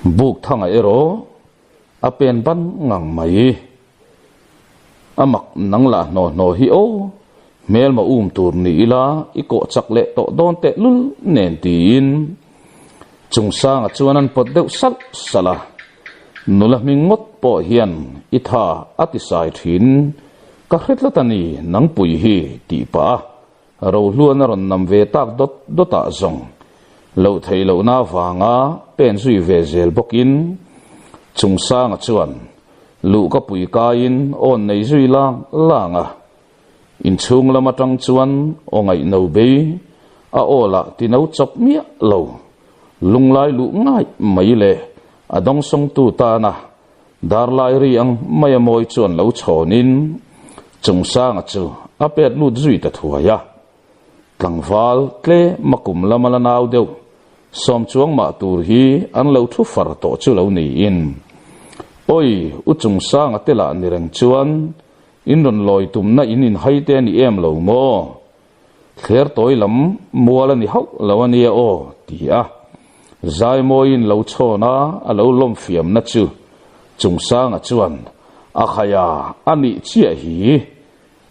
buk thanga ero apen ban ngang mai amak nangla no hi o mel ma tur ni ila iko chakle to don te lul nen tin chungsang chuanan pot deuh sala nula mingot po hian itha atisai thin ka hretlatani nang pui hi ti pa ro hluan ron nam ve tak dota zong lo thei lo na wanga pen zui ve zel bokin chungsang chuan lu ka pui ka in on nei zui langa in chung lama tang chuan ongai no be a ola tinau chop mia lo lunglai lu ngai mai le adong song tu ta na dar lai ri ang maya moi chuan lo chonin chungsang chu apet lut zui ta thuaya tlangwal tle makum lamala naw deu som chuang ma tur hi an lo thu far to chu lo ni in oi u chungsang atela nirang chuan in ron loi tum na in haite ni em lo mo kher toy lam muala ni hau lawani o tia zai mo in lo chona alo lom fiam na chu chungsang chuan a khaya ani chia hi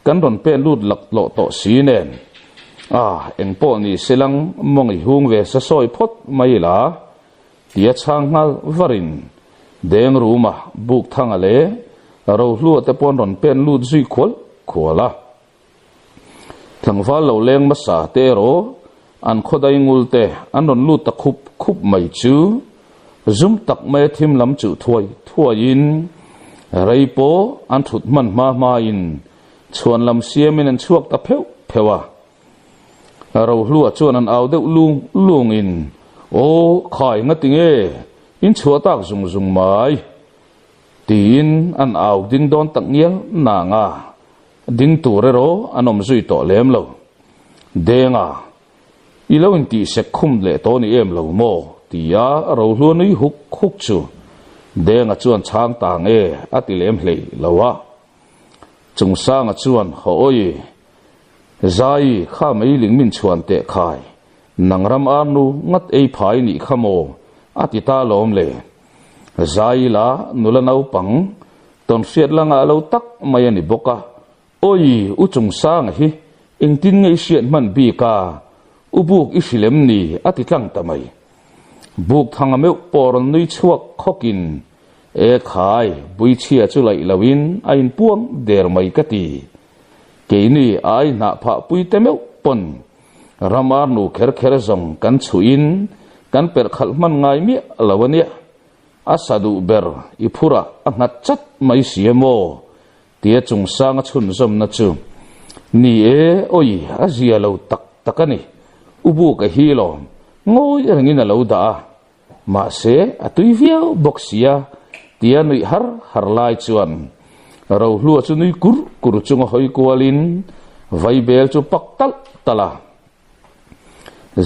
kan ron pen lut lak lo to si nen eng po ni selang mongi hung ve sa soi phot mai la tia chang ngal varin deng ruma buk thanga le ro hlu te pon ron pen lut zui khola thangwal lo leng ma sa te ro an khodai ngul te an ron lut ta khup mai chu zum tak me thim lam chu thuai in reipo an thut man ma in chuan lam siamin an chuak ta phewa ro hlu chuan an au deuh lung in o khai ngating e in chua tak zung mai tin an au ding don tak nghial na nga ding tur ro anom zui to lem lo denga ilo in ti se khum le to ni em lo mo tia ro hlu nui huk chu denga chuan chang ta nge ati lem hlei lawa chungsang chuan hoi zai kha mai ling min chuan te khai nangram anu ngat ei phai ni khamo ati ta lom le zai la nulanau pang ton fiat langa lo tak mai ani boka oi u chungsang hi engtin ngei siat man bi ka ubuk isilem ni ati tlang tamai buk thanga meu por nui chuak khokin e khai bui chia chu lai lawin ain puang der mai kati keini ai na pha pui te meu pon ramar nu kher zong kan chuin kan per khal man ngai mi lawania asadu ber ipura angat chat mai siemo tia chungsang chun zom na chu ni e oi azia lo takani ubu ka hilo ngoi rangin lo da ma se atui viau boxia tia nui har lai chuan ro hlu chu nui kur chung hoi kwalin vai bel chu paktal tala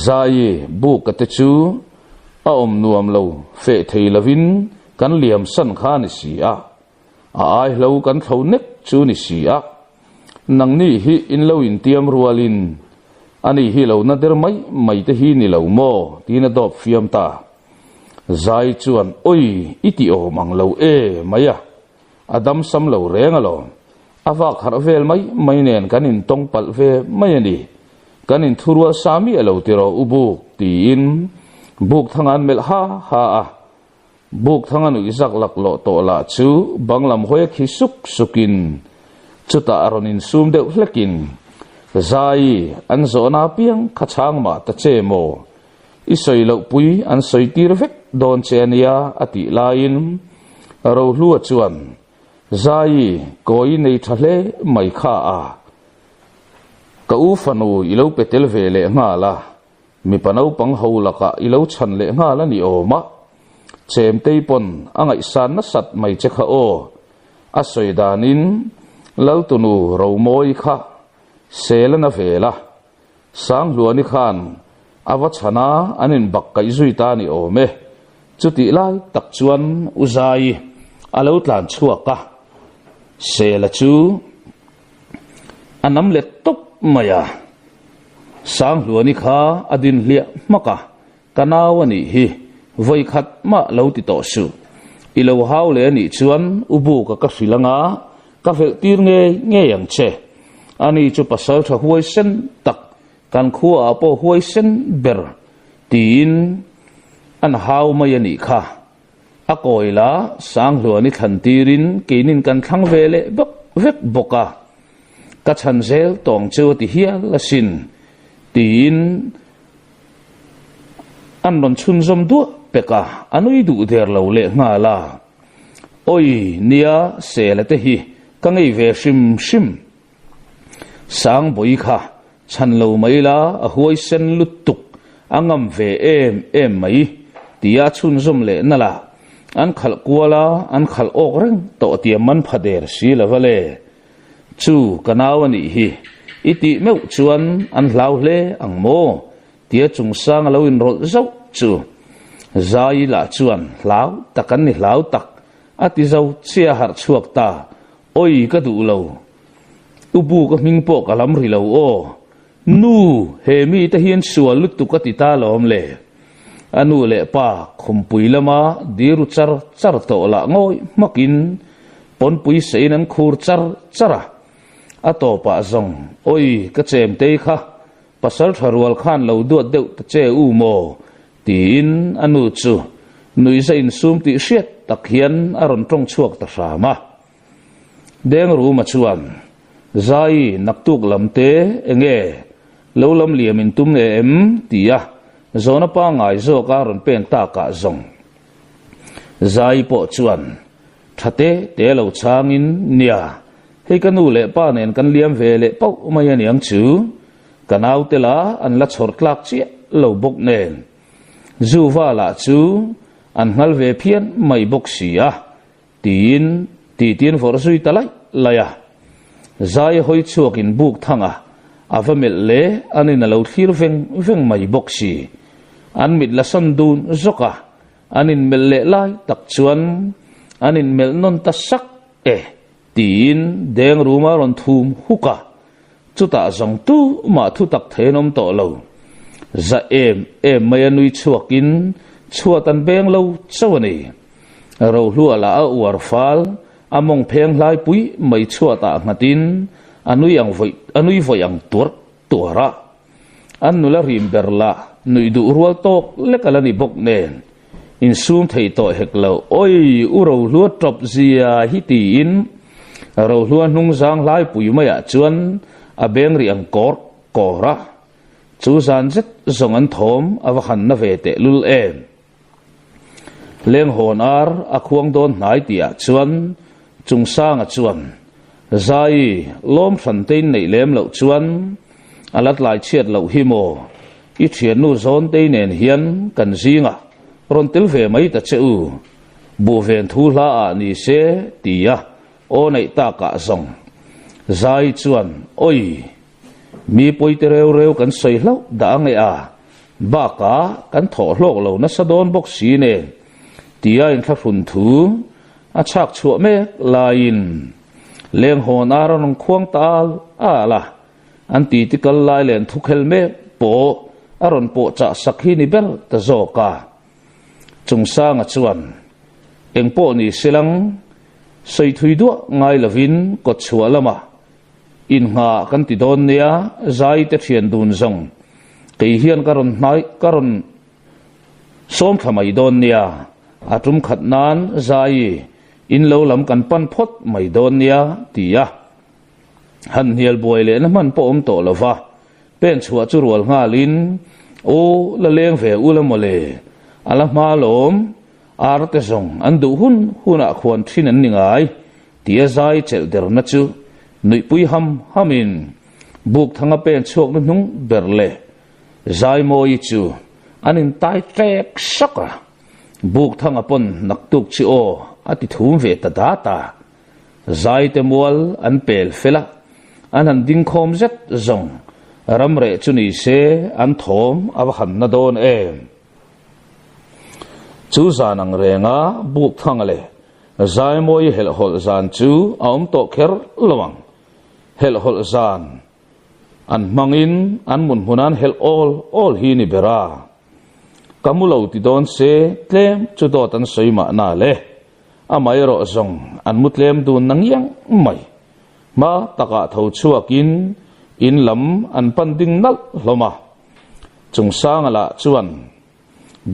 zai bu ka te chu a om nuam lo fe thei lovin kan liam san kha ni si ai lo kan thau nek chu ni si nang ni hi in lo in tiam rualin ani hi lo na der mai te hi ni lo mo tina dop fiam ta zai chuan oi iti o mang lo maya adam sam lo rengalo awak har vel mai nen kanin tong pal ve mai ani kanin thurwa sami alo tiro ubu tin buk thangan mel ha buk thangan izak lak lo to la chu banglam hoya khi sukin chuta aronin sum deuh hlekin zai an zona piang khachang ma ta chemo isoi lo pui an soi tir vek don chenia ati lain ro hlu chuan zai koi nei thale mai kha ka u fanu ilo petel vele nga la mi panau pang holaka ilo chan le nga la ni oma chem teipon angai san na sat mai che kha o asoi danin laltunu ro moi kha selana vela sang luani khan awachana anin bakkai zui ta ni ome chuti lai tak chuan uzai alo tlan chuaka sela chu anam le top maya sang luani kha adin lia maka kanawani hi voi khat ma lo ti to su i lo hau le ni chuan ubu ka hrilanga ka fel tir nge yang che ani chu pasal tha huai sen tak kan khu a po huai sen ber tin an hau mai ani kha a koila sang hlo ni than tirin keinin kan thlang vele bok vek boka ka chan zel tong chu ti hial la sin tin an non chun zom du peka anui du der lo le nga la oi nia se la te hi ka ngei ve shim sang boi kha chan lo mai la a huai sen lutuk angam ve em mai tia chun zom le na la an khal kuala an khal ok reng to tiam man phader si la vale chu kanawani hi iti meu chuan an hlau hle ang mo tia chung sang lo in rol zau chu zai la chuan hlau takan ni hlau tak ati zau chia har chuak ta oi ka du lo ubu ka ming po ka lam ri lo o nu he mi ta hian sual lut tu ka ti ta lom le anu le pa khumpui lama diru char to la ngoi makin pon pui sein an khur chara ato pa zong oi ka chem te kha pasal tharwal khan lo duat deuh ta che u mo tin anu chu nui sa in sum ti hriat tak hian aron tong chuak ta rama deng ru ma chuan zai naktuk lamte enge lo lam liam in tum em tia zona pa ngai zo ka ron pen ta ka zong zai po chuan thate te lo changin nia he kanu le pa nen kan liam ve le pau mai ani ang chu kanau te la an la chhor tlak chi lo bok nen zu va la chu an ngal ve phian mai bok sia tin for sui talai laya zai hoi chuakin buk thanga avamel le anin lo thir veng mai bok si an mit la son dun zoka anin mel le lai tak chuan anin mel non ta sak tin deng ruma ron thum huka chuta zong tu ma thu tak thenom to lo za em mai anui chuakin chuatan beng lo chawani ro hlua la a war fal among pheng lai pui mai chuata ngatin anui voi ang tura anula rim berla nui du rual tok lekalani bok nen in sum thei to heklo oi uro hlua top zia hiti in ro hlua nung zang lai pui maya chuan a beng ri ang kora chu zan zet zong an thom awakhan na ve te lul em leng hon ar a khuang don hnai tia chuan chung sang a chuan zai lom than tein nei lem lo chuan alat lai chiat lo hi mo i thian nu zon te nen hian kan zinga ron tel ve mai ta cheu bu ven thu hla a ni se tia o nei ta ka zong zai chuan oi mi poite reu kan sei hlo da nge a ba ka kan tho hlok lo na sadon bok si ne tia in thla hun thu a chak chu me lain leng hon aron khuang tal ala an ti tikal lai len thukhel me po aron po cha sakhi ni bel ta zoka chung sang a chuan eng po ni silang sei thui du ngai lovin ko chua lama in nga kan ti don nia zai te thian dun zong ke hian karon som thamai don nia atum khat nan zai in lo lam kan pan phot mai don nia tia han hial boy le na man po to lova pen chua chu rual nga lin o la leng ve u la mole ala ma lom ar te zong an du huna khwan thin an ningai tia zai chel der na chu nui pui hamin buk thanga pen chok na nung berle zai moi chu anin tai trek saka buk thanga pon naktuk chi o ati thum ve ta data zai te mual an pel fela an ding khom zet zong ram re chu ni se an thom awa khan na don em chu zanang renga buk thanga le zai moi hel hol zan chu aum to kher lawang hel hol zan an mangin an mun hunan hel all hi ni bera kamulo ti don se tlem chu do tan soima na le amai ro zong an mutlem du nangyang mai ma taka tho chuakin in lam an panding nal hloma chung sang ala chuan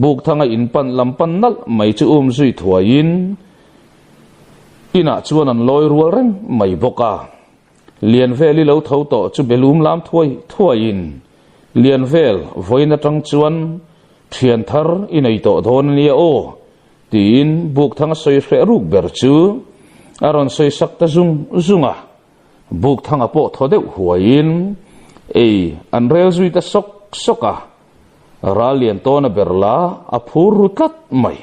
buk thanga in pan lam pan nal mai chu zui thuain ina chuan an loi rual reng mai boka lian veli lo tho to chu belum lam thuain lian vel voina tang chuan thian thar inei to don nia o tin buk thanga soi hre ruk ber chu aron soi sakta zunga buk thanga po thodeu huain an rel zui ta soka ralian to na berla aphur rutat mai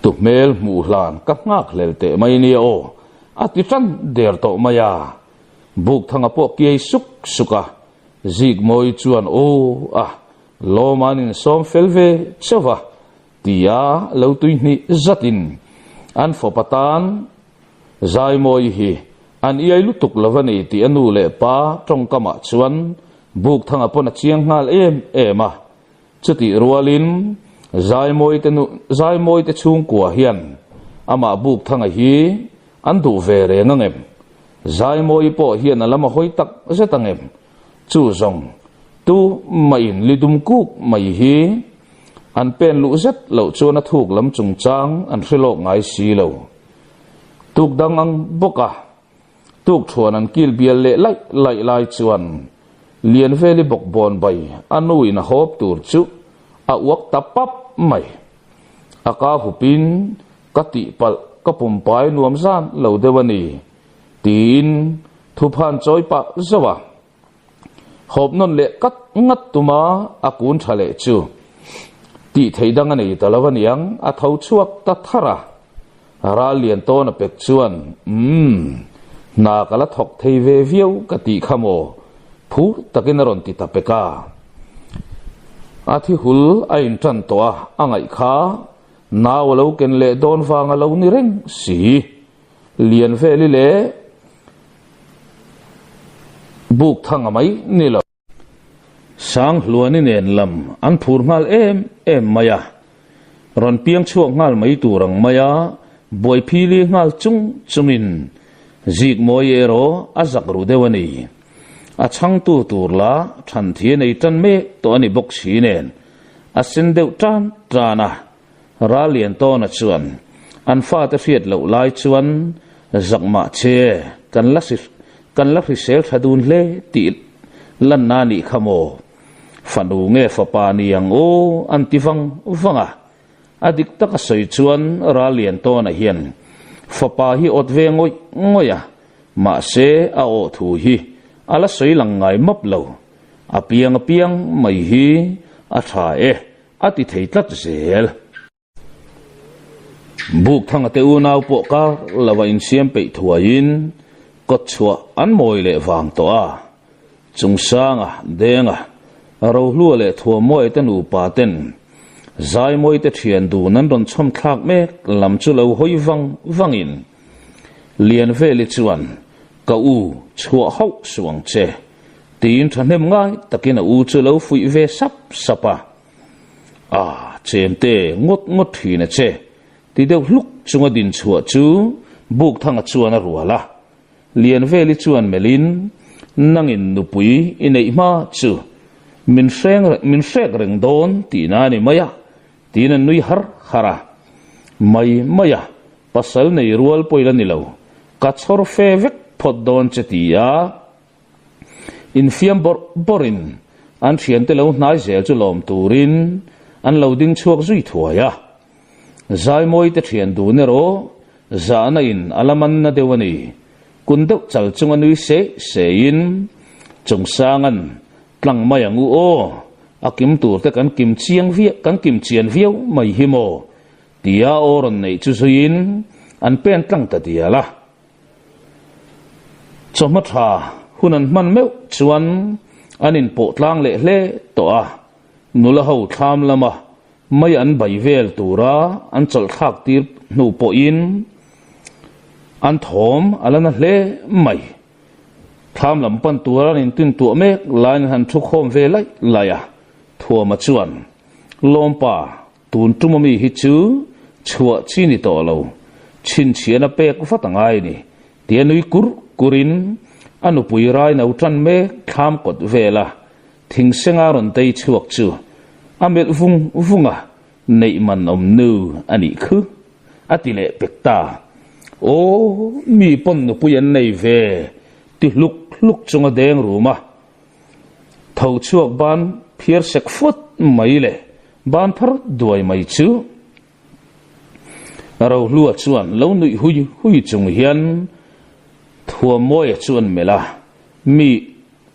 tu mel mu hlan ka ngak lelte mai ni o ati tran der to maya buk thanga po ki suka zig moi chuan o lo manin som felve chawa tia lo tuini zatin an fopatan zai moi hi an iai lutuk lavani ti anu le pa trong kama chuan buk thanga pona chiang ngal ema chuti rualin zai moi te chung kwa hian ama buk thanga hi an du ve re ngangem zai moi po hian alama hoi tak zetangem chu zong tu main lidum kuk mai hi an pen lu zet lo chona thuk lam chung chang an hrelo ngai si lo tuk dang ang boka tuk thuan an kil bial le lai chuan lian veli bok bon bai anui na hop tur chu a wak tapap mai aka hupin kati pal kapum pai nuam zan lo dewani tin thuphan choi pa zawa hop non le kat ngat tuma akun thale chu ti theidang ani talawaniang a thau chuak ta thara ra lian to na pek chuan na kala thok thei ve viau kati khamo phu takin ron ti tapeka athi hul ain tran to angai kha na walo ken le don wanga lo ni reng si lian veli le buk thanga mai ni lo sang hluani nen lam an phur ngal em maya ron piang chuak ngal mai turang maya boi phili ngal chungin zik moyero azak ru dewani a chang tu turla than thi nei tan me to ani bok si nen a sin deu trana ralian to na chuan an fa ta fiat lo lai chuan zakma che kan la risel thadun le ti lan na ni khamo fanu nge fa pa ni ang o antivang vanga adik ta ka soi chuan ralian to na hian fa pa hi ot ve ngoya ma se a o thu hi ala soi lang ngai map lo apiang mai hi a tha ati thei tlat zel buk thanga te u naw po ka lawa in siam pe thuain kot chua an moi le wang to chung sanga denga ro hlu le thua moi te nu pa ten zai moi te thian du nan ron chom thak me lam chu lo hoi wangin lian veli chuan ka u chua hau suang che tin thanem ngai takina u chu lo fui ve sapa chemte ngot thi na che ti deuh hluk chunga din chua chu buk thanga chuan a ruala lian veli chuan melin nangin nupui inei ma chu min frek reng don ti na ni maya tin an nui hara mai maya pasal nei rual poila ni lo ka chhor fe vek phot don chetia in fiam borin an thian te lo hnai zel chu lom turin an lo ding chuak zui thuaya zai moi te thian du ne ro za na in alaman na dewani kundau chal chunga nui se in chung sangan tlang mayang o akim tur te kan kim chian viau mai himo tia oron nei chu suin an pen tlang ta dia la choma tha hunan man meu chuan anin po tlang le to nula ho tham lama mai an bai vel tura an chal thak tir nu po in an thom alana hle mai tham lam pan tura nin tin tu me lain han thu khom ve lai laya thua ma chuan lompa tun tumami hi chu chua chi ni to lo chin chiana pek fatangai ni tianui kurin anu puirai na utran me kham kot vela thing senga ron tei chuak chu amel vunga nei man om nu ani khu atile pekta o mi pon no puyan nei ve ti luk chunga deng ruma thau chuak ban phiar sek fut mai le ban phar duai mai chu ro lua chuan lo nui hui chung hian thua moi chuan mela mi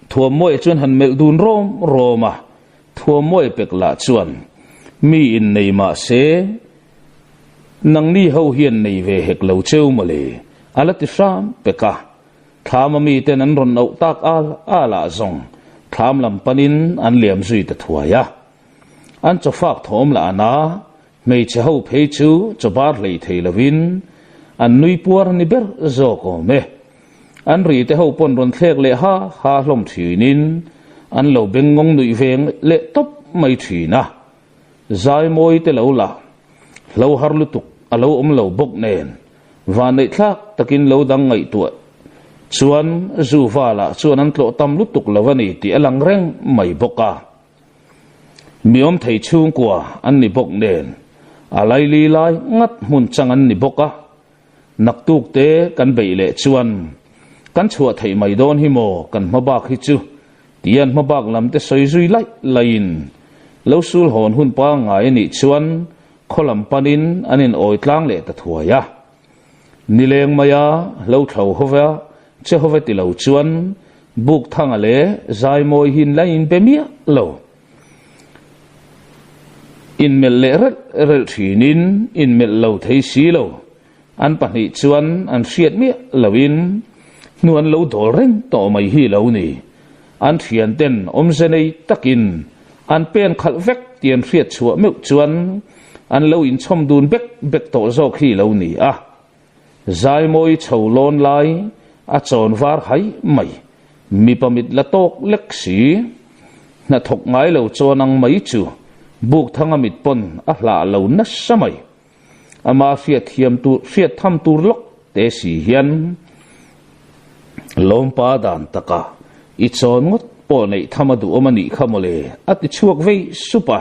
thua moi chuan han mel dun roma thua moi pek la chuan mi in nei ma se nang ni ho hian nei ve hek lo cheu male alati sam peka thama mi ten an ron no tak ala zong tham lam panin an liam zui ta thuaya an cho fak thom la na mei che ho phei chu cho bar lei thei lovin an nui puar ni ber zo ko me an ri te ho pon ron thlek le ha hlom thinin an lo bengong nui veng le top mai thina zai moi te lo la lo har lu tuk alo lo bok nen wa nei thak takin lo dang ngai tu chuan zu wala chuan an tlo tam lu tuk lawani ti alang reng mai boka miom thei chung kwa an ni bok nen alai li lai ngat mun chang an ni boka nak tuk te kan bei le chuan kan chua thei mai don hi mo kan mabak hi chu tian mabak lam te soi zui lai lain lo sul hon hun pa ngai ni chuan kholam panin anin oi tlang le ta thuaya nileng maya lo thau hova che hova ti lo chuan buk thanga le zai moi hin lain pe mia lo in mel le rel thinin in mel lo thei si lo an pa ni chuan an hriat mi lovin nuan lo dol reng to mai hi lo ni an thian ten om zenei takin an pen khal vek tian hriat chua meu chuan an lo in chom dun bek to zo khi lo ni a zai moi chho lon lai a chon var hai mai mi pamit la tok lek si na thok ngai lo chonang mai chu buk thanga mit pon a hla lo na samai ama fiat tham tur lok te si hian lompa dan taka i chon ngot po nei thamadu omani khamole ati chuak vei supa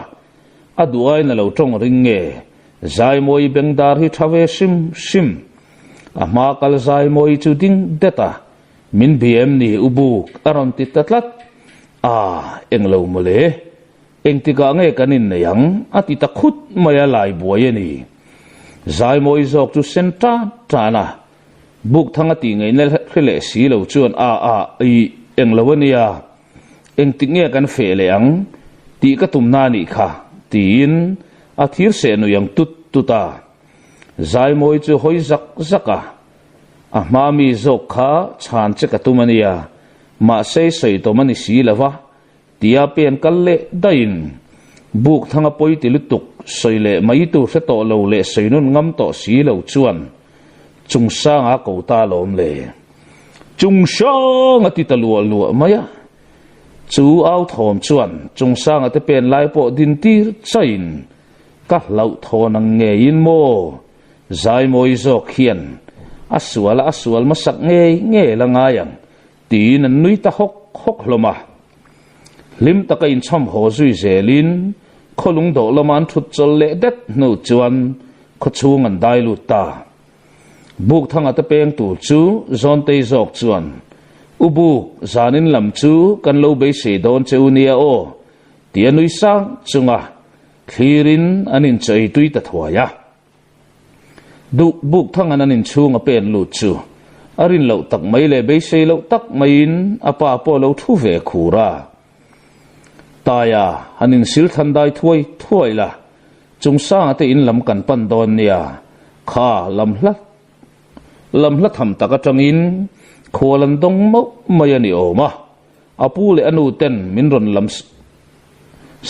aduai na lo tong ring nge zai moi bengdar hi thave sim ama kal zai moi chu ding deta min bm ni ubuk aron ti tatlat englo mole engtika nge kanin na yang ati ta khut maya lai boye ni zai moi zok chu senta trana buk thanga ti ngai nel khele si lo chuan i englawania engtik nge kan fe le ang ti ka tumna ni kha tin a thir se nu yang tuta zai moi chu hoi zaka ma mi zok kha chan che ka tumania ma sei to mani si lawa tia pen kalle dain buk thanga poi ti lutuk soile mai tu se to lo le seinun ngam to si lo chuan chungsa nga ko ta lom le chungsa nga ti ta lu maya chu au thom chuan chungsa nga te pen lai po din tir chain ka lau thonang nge in mo zai moi zo khian aswal masak nge la nga yang tin an nui ta hok hloma lim ta ka in chom ho zui zelin kholung do laman thut chol le det no chuan kho chung an dai lu ta buk thanga ta peng tu chu zon te zok chuan ubu zanin lam chu kan lo be se don cheu nia o tianui sang chunga khirin anin chei tui ta thwaya buk thanga nanin chunga pen lu chu arin lo tak mai le be se lo tak main apa po lo thu ve khura taya hanin sil thandai thuai la chungsa ate in lam kan pan don nia kha lam hlat tham taka tangin kholan dong mo mayani oma apu le anu ten min ron lam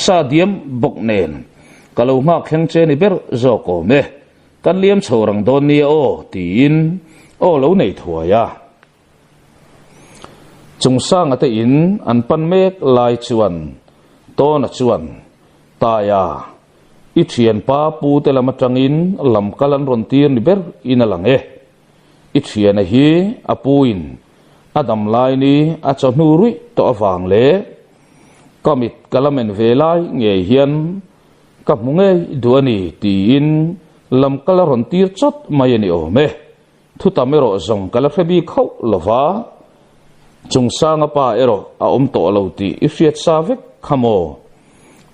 sa diam bok nen kalau ma kheng che ni ber zo ko me kan liam chorang don nia o tin o lo nei thuaya chungsa ate in an pan mek lai chuan to na chuan taya i thian pa pu te lama tangin lam kalan ron tir ni ber ina lang e i thian a hi apuin adam lai ni a chanu rui to awang le kamit kalamen velai nge hian ka munge duani ti in lam kala ron tir chot mai ni o me thu tamero zong kala phbi khau lova chung sanga pa ero a om to lo ti i fiat savek khamo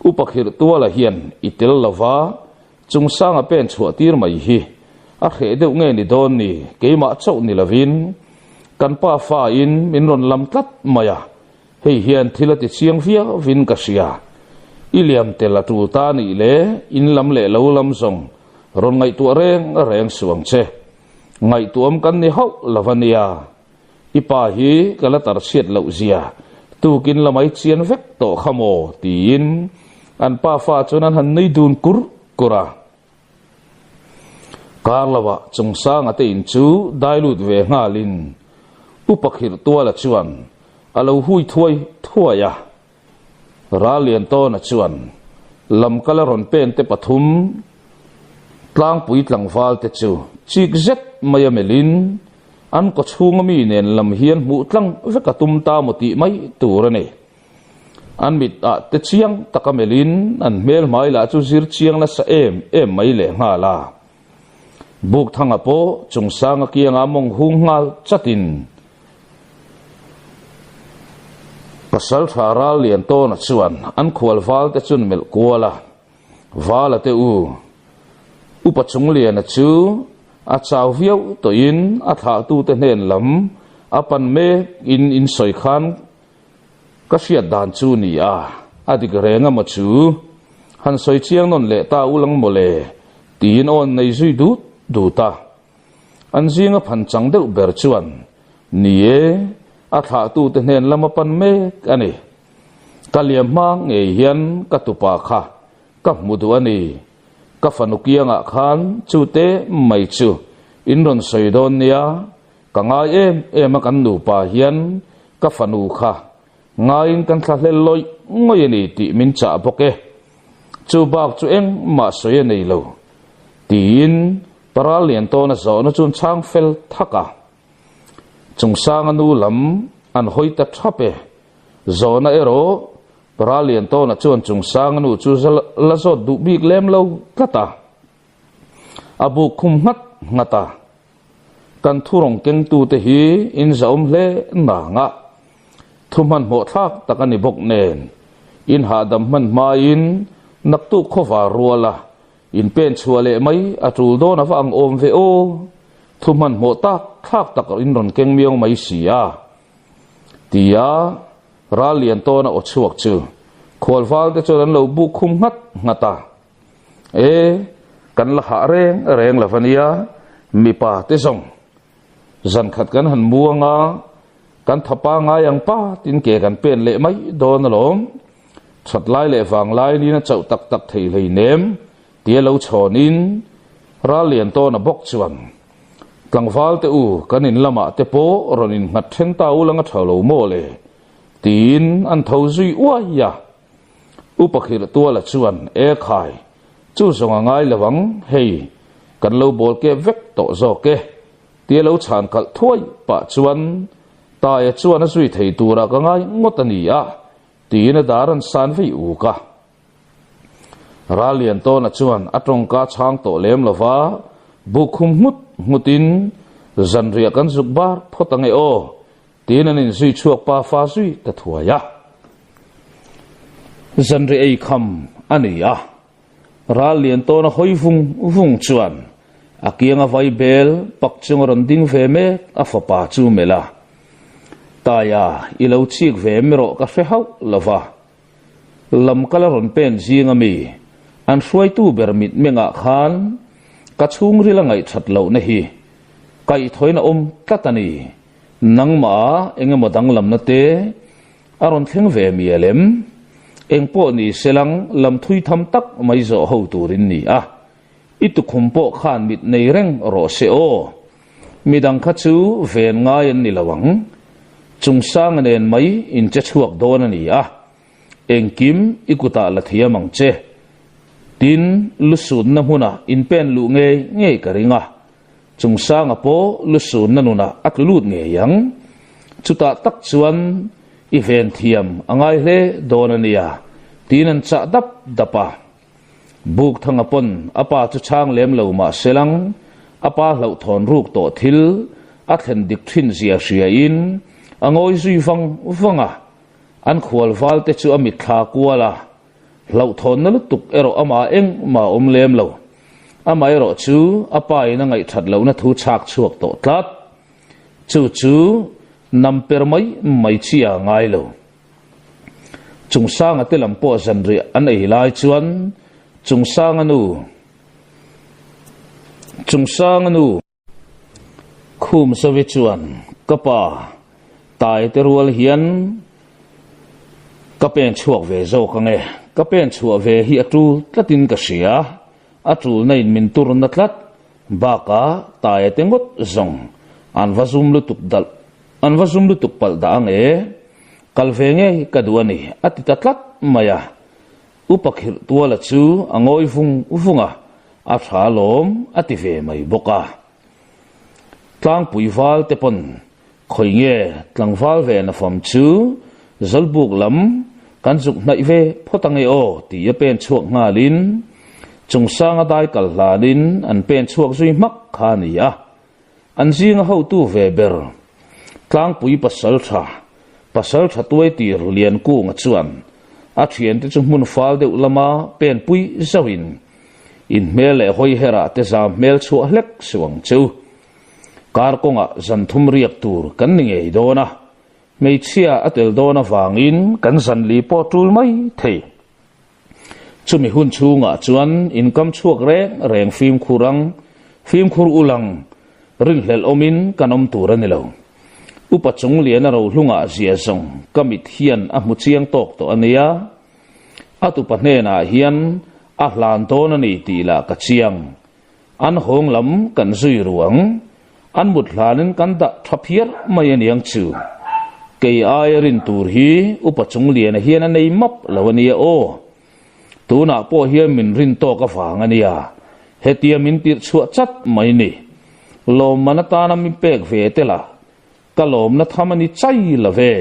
upakhir tuala hian itel lova chung sanga pen chua tir mai hi a khe deuh nge ni don ni keima chau ni lavin kan pa fa in min ron lam tlat maya hei hian thilati chiang via vin ka sia iliam tela tu ta ni le in lam le lo lam zong ron ngai tu reng suang che ngai tuam kan ni hau lavania ipa hi kala tar siat lo zia tu kin lamai chian vek to khamo tin an pa fa chunan han nei dun kura karlawa chungsang ate in chu dailut ve ngalin upakhir tuala chuan alo hui thuaya ralian to na chuan lam kala ron pen te pathum tlang pui tlang wal te chu chik zet maya melin an ko chunga mi nen lam hian mu tlang veka tum ta moti mai turane an mit a te chiang takamelin an mel mai la chu zir chiang la sa em mai le nga la buk thanga po chungsanga kianga mong hungal chatin pasal faral lian to na chuan an khwal wal te chun mel kuala wala te upachung lian chu a chaw viau to in a tha tu te nen lam apan me in soi khan ka fiat dan chu ni a adik renga ma chu han soi chiang non le ta ulang mole tin on nei zui du ta an zinga phan chang deuh ber chuan ni e a tha tu te nen lam apan me ani kaliam mang e hian ka tu pa kha ka mudu ani ka fanukianga khan chute mai chu inron soidon nia ka nga em kan nu pa hian ka fanu kha ngain kan thlel loi ngoi ni ti min cha boke chu bak chu eng ma soye nei lo tin paralian to na zo na chun chang fel thaka chungsang anu lam an hoita thape zona ero paralian to na chun chungsang anu chu la zo du bik lem lo kata abu khum ngata kan thurong keng tu te hi in zaum le na nga thuman mo thak takani bok nen in hadam man ma in naktu khowa ruala in pen chuale mai atul do na wang om ve o thuman mo tak thak tak in ron keng miong mai sia tia ralian to na o chuak chu kholwal te choran lo bu khum ngata kan la ha reng lavania mi pa te zong zan khat kan han muanga kan thapa nga yang pa tin ke kan pen le mai don lom chat lai le wang lai ni na chau tak thei lei nem tia lo chonin ralian to na bok chuan tlangwal te kan in lama te po ronin ngat then ta ulanga thalo mo le tin an tho zui wa ya upakhir to la chuan khai chu zonga ngai lawang hei kan lo bol ke vek to zo ke tia lo chan kal thoi pa chuan ta ya chuan a zui thei tura ka ngai ngotani a tina daran san vei u ka ralian to na chuan atong ka chang to lem lova bukhum mutin zanria kan zukbar photange o tinanin zui chuak pa fa zui ta thuaya zanri ei kham ania ralian to na hoi vung chuan akianga vai bel pakchung ron ding ve me afapa chu mela taya ilo chik ve mero ka fe hau lova lam kala ron pen jinga mi an hruai tu bermit menga khan ka chung rila ngai that lo na hi kai thoina tatani nangma engemaw danglam na te aron thleng ve mi elem engpo ni selang lam thui tham tak mai zo ho turin ni a itu khumpo khan mit nei reng ro se o midang kha chu ven ngai an ni lawang chungsang nen mai in che chuak don ani a engkim ikuta la thia mang che tin lusun na huna in pen lu nge ka ringa chung sang apo lusun na nuna at lut nge yang chuta tak chuan event thiam angai hle donania tinan cha dapa buk thanga pon apa chu chang lem lo ma selang apa lo thon ruk to thil a thlen dik thin zia ria in angoi zui vanga an khwal wal te chu amit thla kuala lo thon na lutuk ero ama eng ma lem lo ama ero chu apa ina ngai that lo na thu chak chuak to tlat chu nam per mai chia ngai lo chung sang ate lampo zanri an ei lai chuan chung sang anu khum sawi chuan kapa tai te rual hian kapen chuak ve zo ka nge kapen chuak ve hi atu tlatin ka sia atul nei min tur na tlat baka tai te ngot zong an vazum lutuk pal da nge kalvenge kaduani atitatlat maya upakhir tuala chu angoi funga a thalom ative mai boka tlang puiwal te pon khoinge tlangwal ve na fam chu zalbuk lam kanjuk nai ve photange o ti ya pen chuak nga lin chungsanga dai kalhlanin an pen chuak zui mak khania an zinga ho tu ve ber tlang pui pasal tha tuai tir lian ku nga chuan a thian te chu mun fal de ulama pen pui zawin in mele hoi hera te za mel chu hlek suang chu kar konga zan thum riak tur kan ninge dona mei chia atel dona wangin kan zan li po tul mai thei chumi hun chunga chuan income chuak reng phim khur ulang ring hlel omin kanom tur ani lo upachung lian ro hlunga zia zong kamit hian a mu chiang tok to ania atu panhe na hian a hlan ton ani ti la ka chiang an hong lam kan zui ruang an mut hlanin kan da thaphiar mai aniang chu kei airin tur hi upachung lian hian anei map lawania o tuna po hian min rin to ka fang ania hetiam min tir chua chat mai ni lom manata na mi pek ve tela kalom na thamani chai lave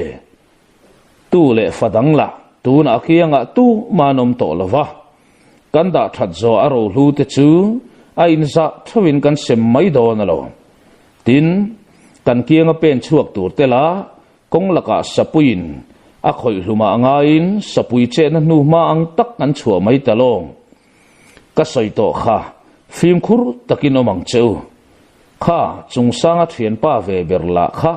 tu le fadang la tu na kianga tu manom to lova kanda that zo aro hlu te chu a in za thawin kan sem mai do na lo tin kan kianga pen chuak tur te la kong laka sapuin a khoi hluma ngain sapui che na nu ma ang tak an chua mai talong ka soi to kha phim khur takin omang cheu kha chungsanga thian pa ve berla kha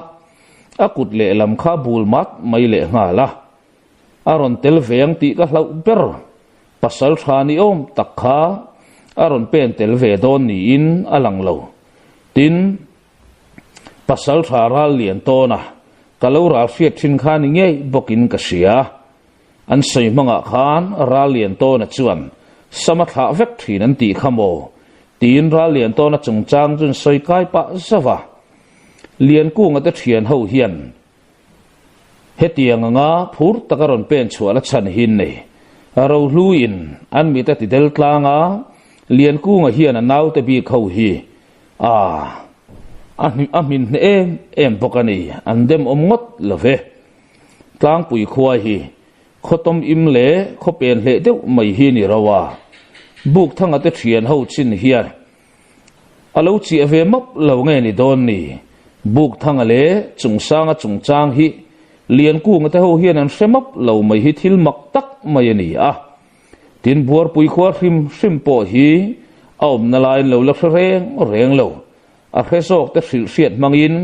akut le lam kha bulmat mai le nga la aron tel veng ti ka hlau ber pasal thani om takha aron pen tel ve don ni in alang lo tin pasal thara lian to na kalau ra fiat thin khan nge bokin ka sia an sei manga khan ra lian to na chuan samatha vek thin an ti khamo tin ra lian to na chungchang chun soi kai pa zawa lian ku nga te thian ho hian hetiang nga phur takaron pen chuala chan hin nei aro hluin an mi ta ti del tlanga lian ku nga hian naw te bi kho hi amin em pokani andem omngot love tlang pui khua hi khotom im le khopen le deuh mai hi ni rawa buk thanga te thian ho chin hian alo chi ave map lo nge ni don ni buk thanga le chungsanga chungchang hi lian ku nga te ho hian an hремap lo mai hi thil mak tak mai ani a tin buar pui khua hrim po hi aum na lain lo la reng lo a khesok te sil siat mangin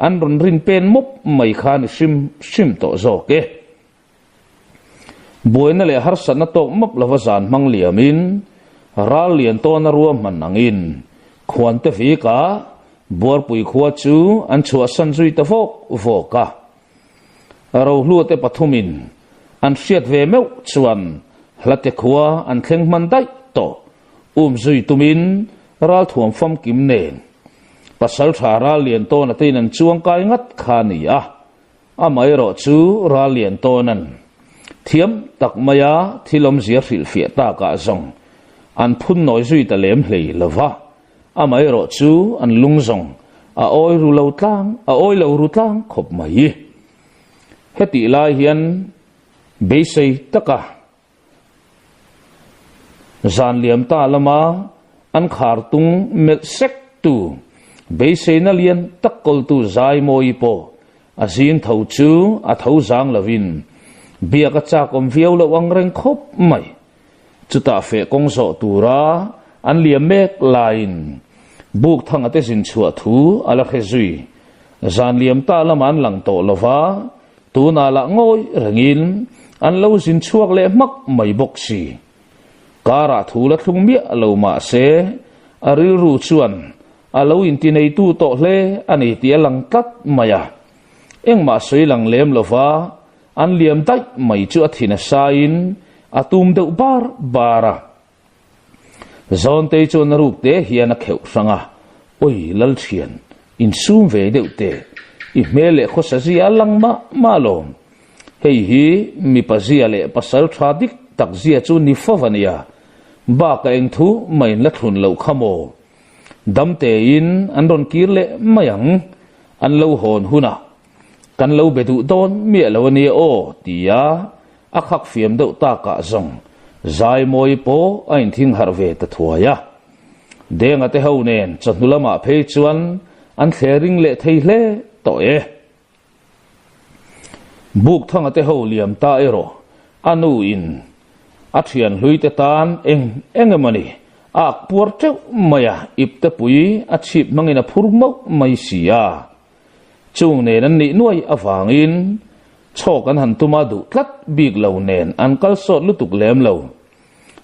an ron rin pen mop mai khan sim to zo ke boina le har san na tok mop lawazan mang liamin ral lian to na ruam man angin khwan te fi ka bor pui khua chu an chua san zui ta voka aro hlu te pathumin an siat ve meu chuan hlate khua an thleng man dai to zui tumin ral thuam fam kim nen pasal thara lian to na tin an chuang kai ngat khani a mai ro chu ra lian to nan thiam tak maya thilom zia hril fia ta ka zong an phun nói duy ta lem hlei lova amai ro chu an lungzong a oi ru lo tlang a oi lo ru tlang khop mai heti lai hian beisei taka zan liam ta lama an khar tung met sek tu beisei na lian takkol tu zai moi po azin thau chu a thau zang lovin bia ka cha kom viau lo wang reng khop mai chuta fe kong so tura an liam mek lain buk thang ate sin chua thu ala khezui zan liam ta laman lang to lova tu na la ngoi rangin an lo sin chuak le mak mai bok si kara thu la thung mi lo ma se ari ru chuan alo in ti nei tu to hle ani ti lang tat maya eng ma soi lang lem lova an liam tai mai chu athina sain atum deuh bar bara zon te chon ruk te hian a kheu sanga oi lal thian in sum ve deuh te i mele khosa zia langma malom hei hi mi pazia le pasal tradik takzia chu ni fawania ba ka eng thu mai la thun lo khamo dam te in an ron kir le mayang an lo hon huna kan lo bedu don mi lo ni o tia a khak fiam deuh ta ka zong zai moi po ain thing har ve ta thuaya denga te ho nen chanulama phe chuan an thering le thei hle to e buk thang te ho liam ta ero anu in athian hlui te tan engemani ak puar te maya ip te pui achip mangina phurmo mai sia chung ne nan ni nuai awangin chok an han tuma du tlat big lo nen an kal sot lutuk lem lo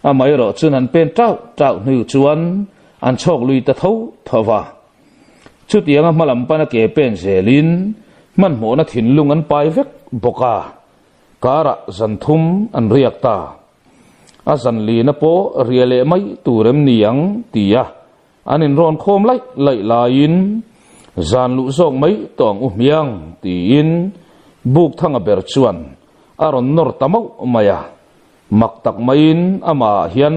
amai ro chun an pen trau nu chuan an chok lui ta tho thawa chu tianga malam pana ke pen zelin man mo na thin lung an pai vek boka kara zanthum an riak ta a zan li na po riale mai turem niang tia anin ron khom lai lain zan lu zong mai tong miang tin buk thanga ber chuan aron nor tamau maya maktak main ama hian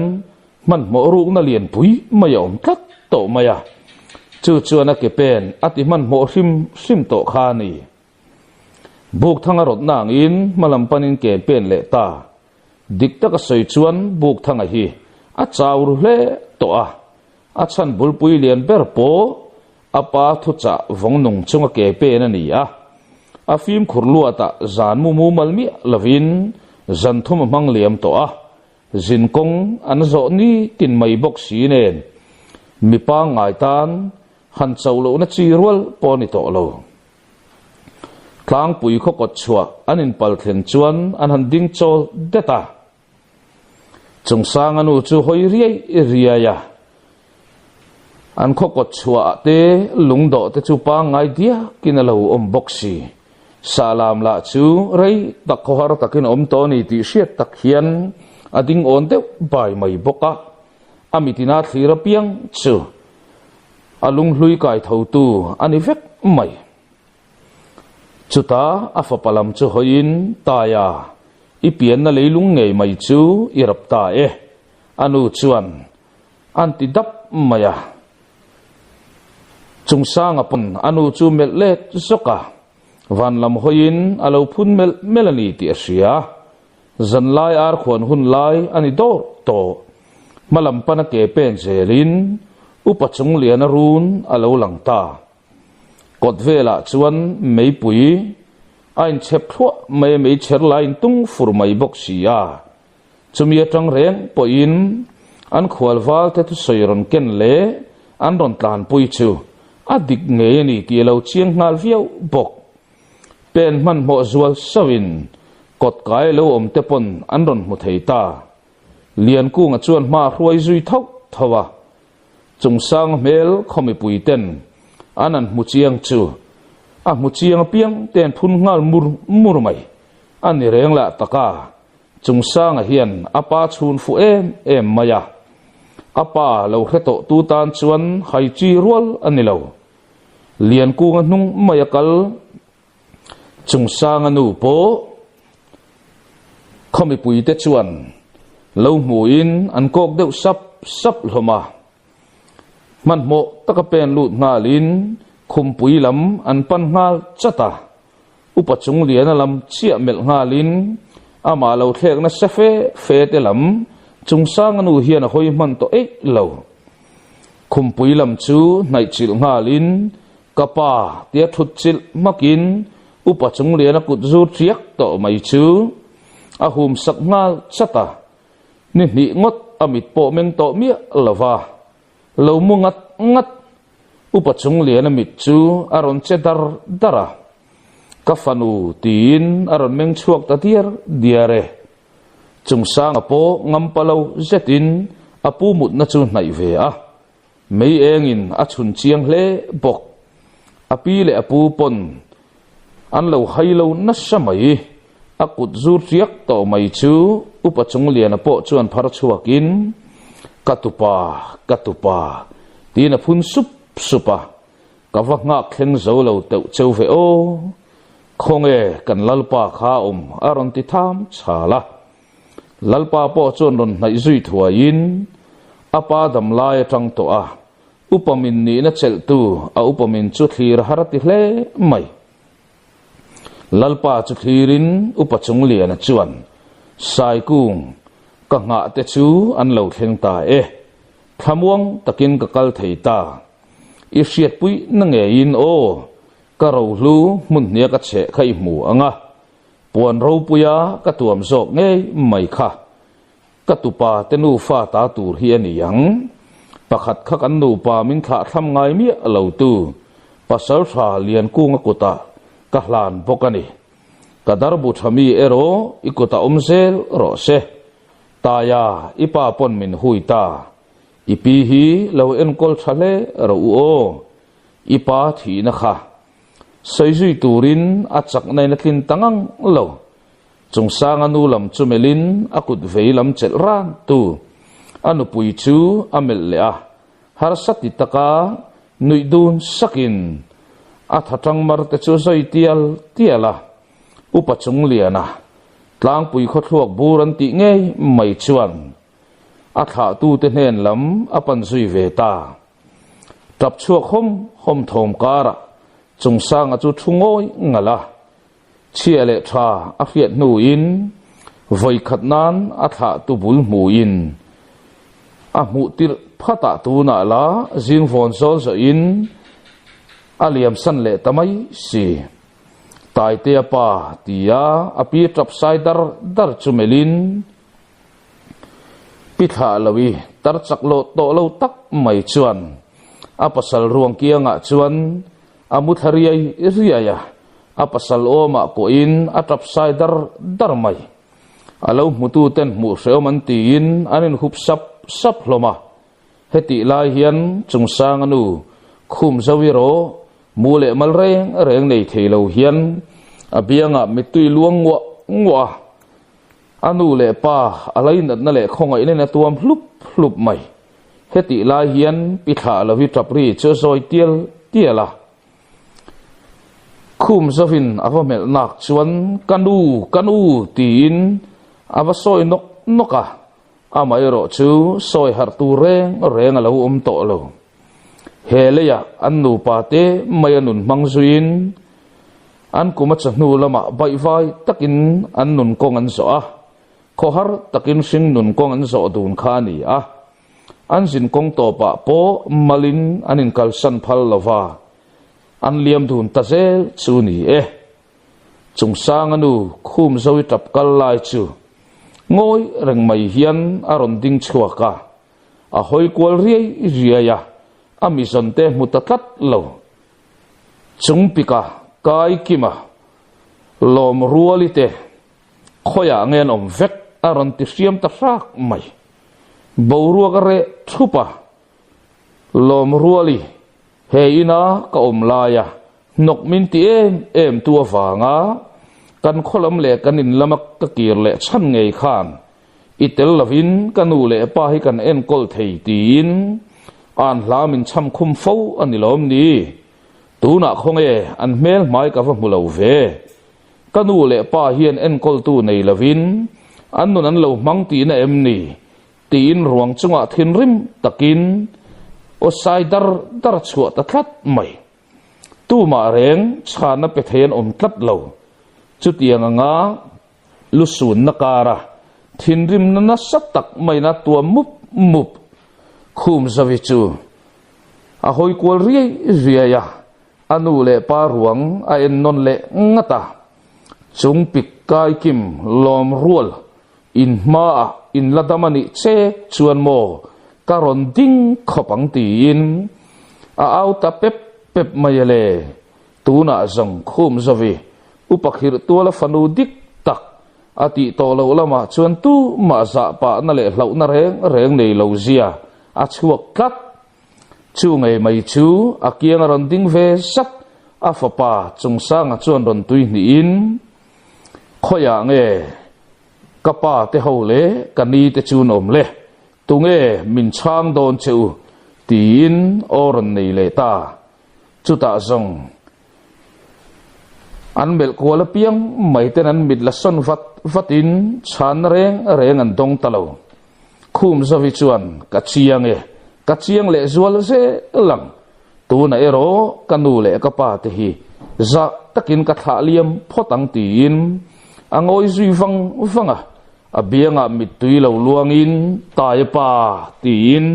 man mo ruk na lian pui mayom tlat to maya chu chuana ke pen ati man mo sim to khani buk thanga rot nang in malam panin ke pen le ta dikta ka soi chuan buk thanga hi a chawru hle to a chan bulpui lian ber po apa thu cha vong nung chunga ke pen ani a phim khurlua ta zan mu malmi lavin zan thum mang liam to zin kong an zo ni tin mai bok si nen mi pa ngai tan han chawlo na chi rol poni to lo tlang pui kho kot chua anin pal thlen chuan an han ding chol deta chung sang anu chu hoi riaya an kho kot chua te lungdo te chu pa ngai dia kinalo om boxi salam la chu rei takhor takin om to ni ti hriat tak hian ading on te bai mai boka amitina thira piang chu alung hlui kai tho tu ani vek mai chuta afapalam chu hoin taya ipian na leilung ngei mai chu irap ta anu chuan anti dap maya chungsang apun anu chu mellet zoka van lam hoin alo phun melani ti asia zan lai ar khon hun lai ani dor to malam pana ke pen zelin upachung lian run alo lang ta kot vela chuan mei pui ain chep thua mei cher lain tung fur mai bok sia chumia tang reng po in an khwal wal te tu soiron ken le an ron tlan pui chu adik nge ni ti lo chiang ngal viau bok pen man mo zual sawin kot kai lo om te pon an ron mu thei ta lian ku nga chuan ma hruai zui thok thawa chung sang mel khomi pui ten anan mu chiang chu a mu chiang piang ten phun ngal mur mai ani reng la taka chung sang hian apa chun fu em maya apa lo hreto tu tan chuan hai chi rual ani lo lian ku nga hnung mayakal chung sang anu po khomi pui te chuan lo mu in an kok deuh sap sap hloma man mo taka pen lut ngalin khum pui lam an pan ngal chata upachung lian lam chia mel ngalin ama lo thlek na sefe fe te lam chung sang anu hian a hoi man to e lo khum pui lam chu nai chil ngalin kapa tia thut chil makin upachung lian a kut zu triak to mai chu a hum sak ngal chata ni ni ngot amit po meng to mi lova lo mu ngat upachung lian amit chu aron che dara kafanu tin aron meng chuak ta diare chung sang apo ngam palo zetin apu mut na chu nai ve a mei engin a chun chiang hle bok api le apu pon an lo hailo na samai akut zur riak to mai chu upachung lian apo chuan phar chuakin katupa tina phun supa kawak nga khleng zo lo teu cheu ve o khonge kan lalpa kha aron ti tham chala lalpa po chon ron nai zui thuain apa dam lai tang to a upamin ni na chel tu a upamin chu thlir harati hle mai lalpa chu thlirin upachung lian a chuan sai kung ka nga te chu an lo thleng ta e thamuang takin ka kal thei ta i hriat pui na nge in o ka ro hlu mun nia ka che khai mu anga puan ro puya ka tuam zok nge mai kha ka tupa te nu fa ta tur hi ani yang pakhat kha kan nu pa min kha tham ngai mi lo tu pasal tha lian kung akuta ka hlan bokani kadar bu thami ero ikuta umsel ro se taya ipa pon min huita ipi hi lo en kol thale ro o ipa thi na kha saizui turin achak nai na thin tangang lo chung sang anu lam chumelin akut veilam chel ran tu anu pui chu amel le a har sati taka nuidun sakin athatang mar te chu soi tiala upachung liana tlang pui kho thuak buran ti nge mai chuan atha tu te hnen lam apan zui ve ta tap chuak hom thom kara chung sang a chu thungoi ngala chiale tha a fiat nu in voi khatnan atha tu bul mu in a mu tir phata tu na la jing von zol zo in aliam san le tamai si tai te pa tia api trap sai dar chumelin pitha lawi tar chaklo to lo tak mai chuan apasal ruang kianga chuan amuthariai riaya apasal oma ko in atrap sai dar mai alo mutu ten mu seoman tin anin hup sap hloma heti lai hian chungsang anu khum zawiro mule malreng nei theilo hian abianga mitui luang ngwa anu le pa alai nat na le khongai ne na tuam hlup mai heti lai hian pitha lawi trapri cho zoi tiala khum zawin avamel nak chuan kanu tin avasoi noka amai ro chu soi har tu reng alo to lo heleya annu pate mayanun mangzuin an kuma chanu lama bai vai takin annun kongan so a khohar takin sing nun kongan so dun khani a an jin kong to pa po malin anin kalsan phal lova an liam dun ta zel chuni e chungsang anu khum zoi tap kal lai chu ngoi reng mai hian aron ding chuaka a hoi kwal riaya amison te mutatat lo chungpika kai kima lom rualite khoya ngen om vek aron ti siam ta rak mai boruwa kare thupa lom ruali heina ka om laya nok min ti em tua wanga kan kholam le kanin lamak ka kir le chan ngei khan itel lavin kanu le pa hi kan en kol thei tin an hlamin cham khum fo anilom ni tuna khonge an mel mai ka va mulo ve kanu le pa hian en kol tu nei lavin annun an lo mang ti na em ni tin ruang chunga thin rim takin o sai dar chuat ta thlat mai tu ma reng chhana pe then om tlat lo chu tiang anga lu sun na kara thin rim na sat tak mai na tua mup khum zawi chu a hoi kwal ria ya anu le pa ruang a en non le ngata chung pik kai kim lom rual in ma in ladamani che chuan mo karon ding khopang tin a auta pep mayale tuna zong khum zawi upakhir tuala fanu dik tak ati to lo lama chuan tu ma za pa na le hlau na reng nei lo zia a chuak kat chu ngai mai chu akiang ron ding ve sat a fapa chung sang a chuan ron tui ni in khoya nge kapa te hole kani te chun om le tunge min chang don cheu tin oron nei le ta chuta zong an bel kwala piang mai ten an mit la son vatin chan reng an dong talo khum zawi chuan ka chiang le zual se lang tu na ero kanu le kapa te hi za takin ka tha liam photang tin angoi zui vanga abianga mitui lo luangin tai pa tin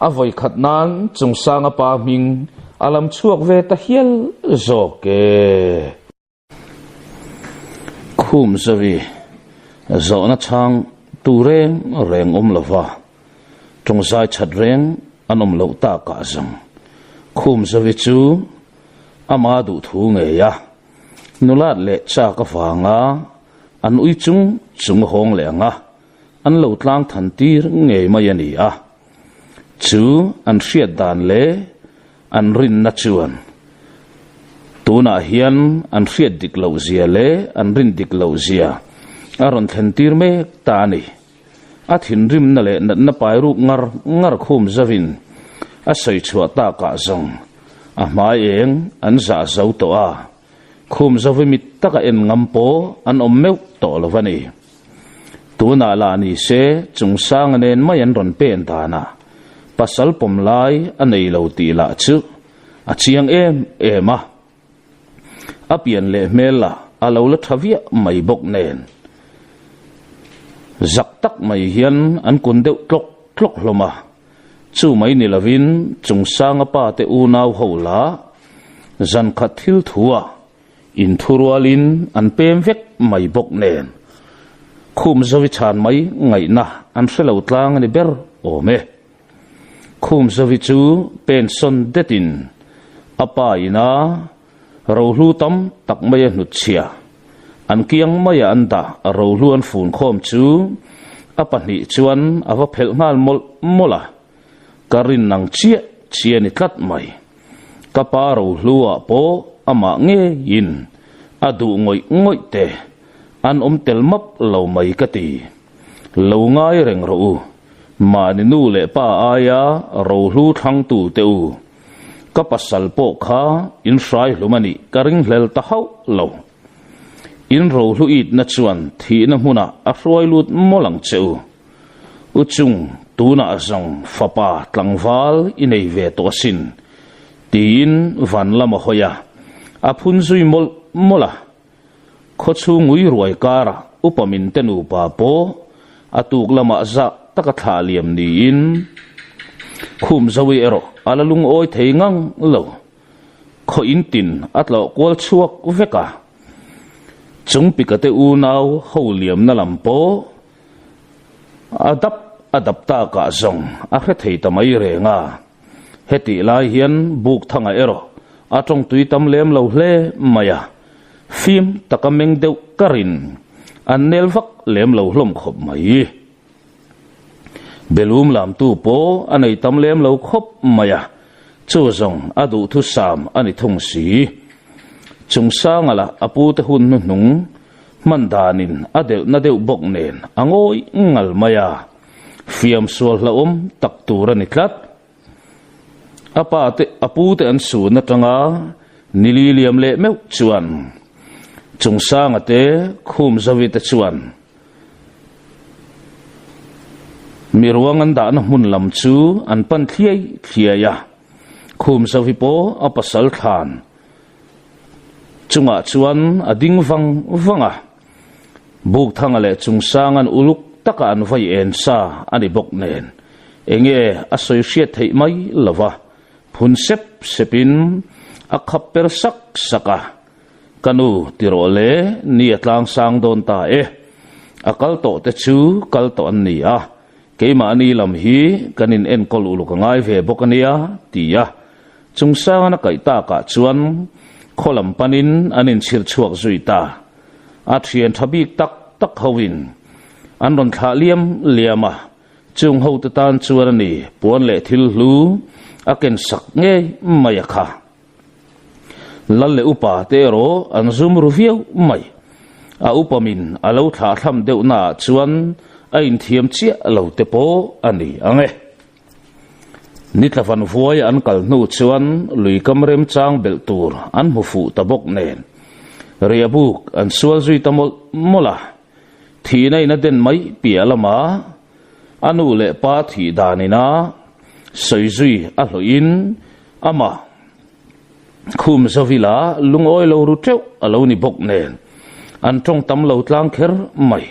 avoi khatnan chungsanga pa ming alam chuak ve ta hial zoke khum zawi zona chang tu reng lova chungsai chat reng anom lo ta ka zam khum zawi chu ama du thu nge ya nulat le cha ka fanga an ui chung hong le nga an lo tlang than tir nge mai ani a chu an hriat dan le an rin na chuan tuna hian an hriat dik lo zia le an rin dik lo zia aron thlen tir me ta ni a thin rim na le na pai ru ngar khum zawin a sei chua ta ka zong a mai eng an za zo to a khum zawi mit taka en ngampo an ommeu to lovani tuna la ni se chungsang nen mayan ron pen dana pasal pom lai anei lo ti la chu a chiang ema apian le mela alo la thavia mai bok nen zak tak mai hian an kun deuh tlok hloma chu mai ni lovin chungsang pa te u nau hola zan khat thil thua in thurualin an pem vek mai bok nen khum zawi chan mai ngai na an hrelo tlang ani ber ome khum zawi chu pen son detin apa ina rohlu tam tak mai nu chia an kiang mai anda rohlu an fun khom chu apa ni chuan ava phel ngal mola karin nang chia ni tlat mai kapa rohlu a po ama nge yin adu ngoi te an tel map lo mai ka ti lo ngai reng ro ma ni nu le pa aya ro hlu thang tu te u ka pasal po kha in sai lumani karing hlel ta hau lo in ro hlu it na chuan thi na huna a roi lut molang cheu u chung tu na zong fapa tlangwal inei ve to sin tin van lama hoya apun zui mola khochu ngui ruai kara upamin tenu pa po atuk lama za taka thaliam ni in khum zawi ero alalung oi theingang lo kho in tin atlo kwal chuak veka chung pikate u nau holiam na lampo adapta ka zong a khe thei tamai renga heti lai hian buk thanga ero atong tui tam lem lo hle maya phim takameng deuh karin an nel vak lem lo hlom khop mai belum lam tu po anei tam lem lo khop maya chu zong adu thu sam ani thong si chung sangala apu te hun nu nung mandanin adeu na deuh bok nen angoi ngal maya fiam sual la tak turani tlat apu te an su na tanga nililiam le meu chuan chungsang ate khum zawi te chuan mi ruang an da na mun lam chu an pan thliai ya khum savi po apasal khan chunga chuan ading vanga buk thanga le chungsang an uluk taka an vai en sa ani bok nen enge associate thei mai lova phun sepin akhaper saka kanu tirole ni atlang sang don ta akal to te chu kal to an ni a keima ani lam hi kanin en kol uluk ngai ve bokania tia chungsang na kai ta ka chuan kholam panin anin chhir chuak zuita a thian thabik tak howin an ron thla liama chung ho ta tan chuan ani puan le thil hlu aken sak nge maya kha lalle upa te ro an zum ruviau mai a upamin alo thla thlam deuh na chuan a in thiam chia lo te po ani ange nitlavan vuai an kal nu chuan lui kamrem chang bel tur an mufu tabok nen riabuk an sual zui tamol mola thi nei na den mai pialama anu le pa thi danina soi zui a hloin ama khum zavila lungoi lo ru treu alo ni bok nen an tong tam lo tlang kher mai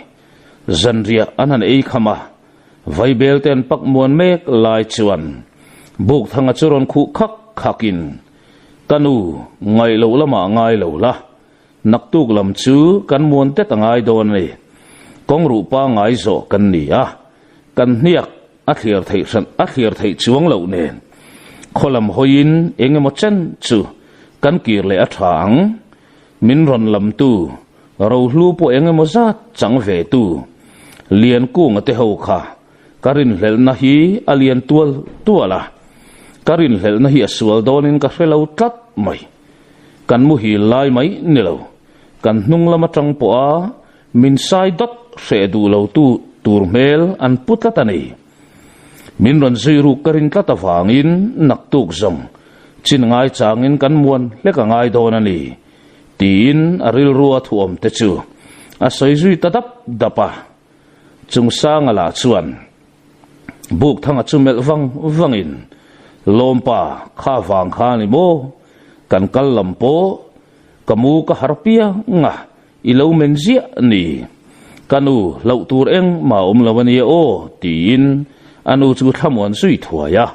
zanria anan ei khama vaibel ten pak muan mek lai chuan buk thanga churon khu khakin kanu ngai lo lama ngai lo la naktuk lam chu kan muan te tangai don ni kong ru pa ngai zo kan ni a kan hniak a thlir thei chuang lo nen kholam hoin engemaw chen chu kan kir le a thang min ron lam tu ro hlu po engemaw zat chang ve tu lian kung ate ho kha karin hlel na hi alian tuala karin hlel na hi aswal donin ka hrelo tlat mai kan mu hi lai mai nilo kan hnung lama tang po a min sai dot hre du lo tu tur mel an putlatani min ron zui ru karin tlata wangin naktuk zong chin ngai changin kan muan le ka ngai don ani tin aril ruwa thuam te chu a soi zui tadap dapa chungsang ala chuan buk thanga chumel wangin lompa kha wang kha ni mo kan kal lampo kamu ka harpia nga ilo menzia ni kanu lau tur eng ma lawani o tin anu chu thamon sui thuaya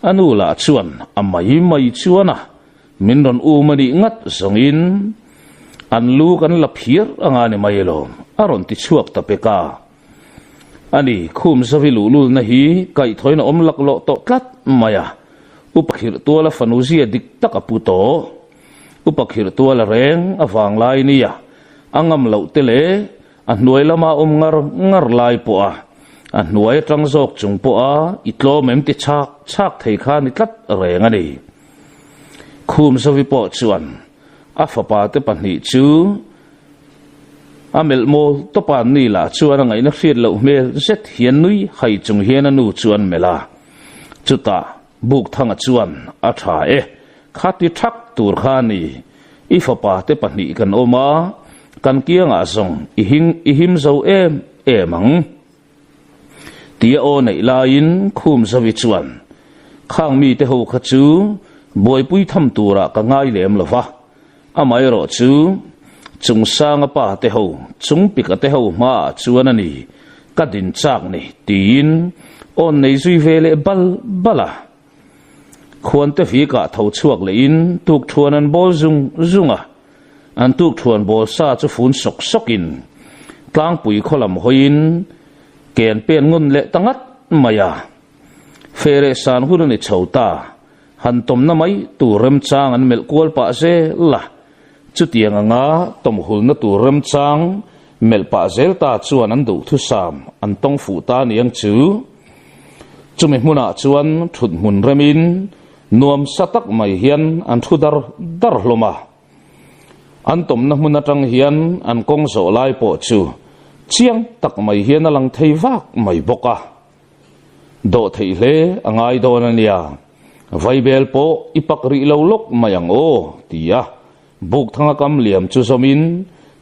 anu la chuan amai chuana minron mani ngat zongin anlu kan la phir anga ni mailo aron ti chuak tapeka ani khum savilu lul na hi kai thoina omlak lo to tlat maya upakhir tola fanuzia dik takaputo upakhir tola reng awang lai niya angam lo tele anuai lama ngar lai po a anuai tang zok chung po a itlo mem ti chak thei kha ni tlat reng ani khum savi po chuan afapa te pani chu amel mo to pan ni la chuan ngai na fiat lo mel zet hian nui hai chung hian anu chuan mela chuta buk thanga chuan a tha khati thak tur khani ifapa te pani kan oma kan kianga zong ihim zo emang tia o nei lain khum savi chuan khang mi te ho kha chu boi pui tham tura ka ngai lem lova amai ro chu chung sang pa te ho chung pik te ho ma chuan ani ka din chak ni tin on nei zui vele bala khon te fi ka tho chuak le in tuk thuan an bol zunga an tuk thuan bol sa chu fun sokin tlang pui kholam hoin ken pen ngun le tangat maya fere san hu ni chauta han tom na mai tu rem chang an mel kol pa se la chu tiang anga tom hul na tu rem chang mel pa zel ta chuan an du thu sam an tong fu ta niang chu chumi hmuna chuan thut mun remin nuam satak mai hian an thu dar hloma an tom na hmuna tang hian an kong zo lai po chu chiang tak mai hian alang thei vak mai boka do thei hle angai don ania vaibel po ipak ri lo lok mayang o tia buk thanga kam liam chu zomin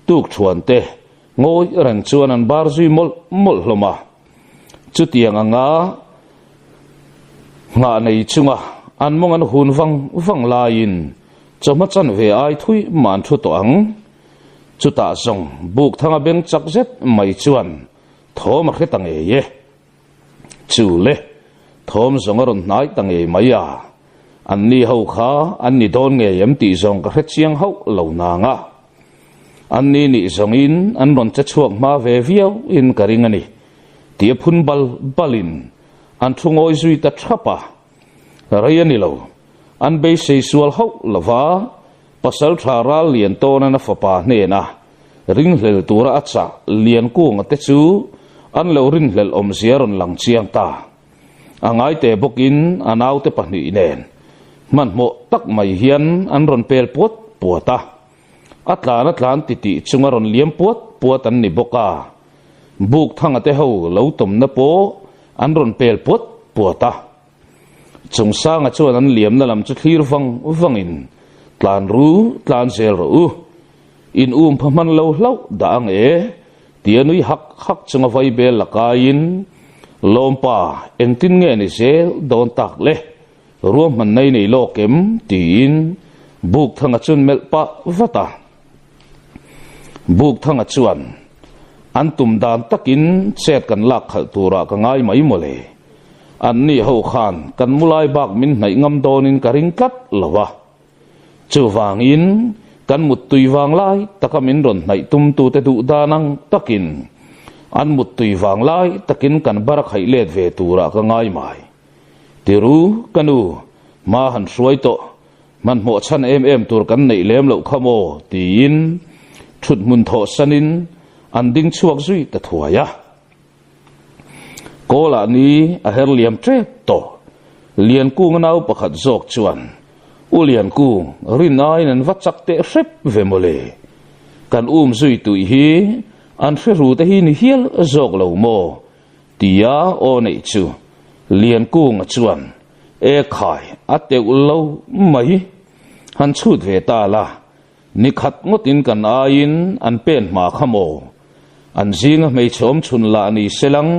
tuk thuan te ngoi rang chuan an bar zui mol hloma chu tiang anga nga nei chunga an mong an hun vang lain choma chan ve ai thui man thu to ang chu ta song buk thanga beng chak zet mai chuan thom a khetang e ye chu le thom zong ron nai tang e mai ya an ni ho kha an ni don nge yam ti zong ka khet chiang ho lo na nga an ni zong in an ron cha chuak ma ve viau in karing ani ti phun balin an thungoi zui ta thapa rayani lo an be sei sual ho lova pasal thara lian to na fapa ne na ring hlel tura acha lian ku ngate chu an lo rin hlel om ziaron lang chiang ta angai te bokin anau te pahni nen man mo tak mai hian an ron pel pot puata atlan ti chungaron liam puat an ni boka buk thanga te ho lo tom na po an ron pel pot puata chung sang a chuan an liam na lam chu thlir vangin tlan zel ro in phaman lo daang e tianui hak chunga vai bel lakain lompa engtin nge ni zel don tak le ruam man nei nei lokem tin buk thanga chun melpa vata buk thanga chuan an tum dan takin chet kan lak khal tura ka ngai mai mole an ni ho khan kan mulai bak min nai ngam donin karing kat lawa chu wangin kan mut tui wang lai takamin ron nai tum tu te du danang takin an mut tui wang lai takin kan barak hai let ve tura ka ngai mai tiru kanu ma han suai to man mo chan em tur kan nei lem lo khamo tin thut mun tho sanin an ding chuak zui ta thuaya kola ni a her liam tre to lian ku nau pakhat zok chuan u lian ku rinai nan wachak te rep ve mole kan zui tu hi an hru te hi ni hial zok lo mo tia o nei chu lian ku nga chuan e khai ate ulo mai han chut ve ta la ni khat ngotin kan ain an pen ma khamo an zinga mei chom chun la ni selang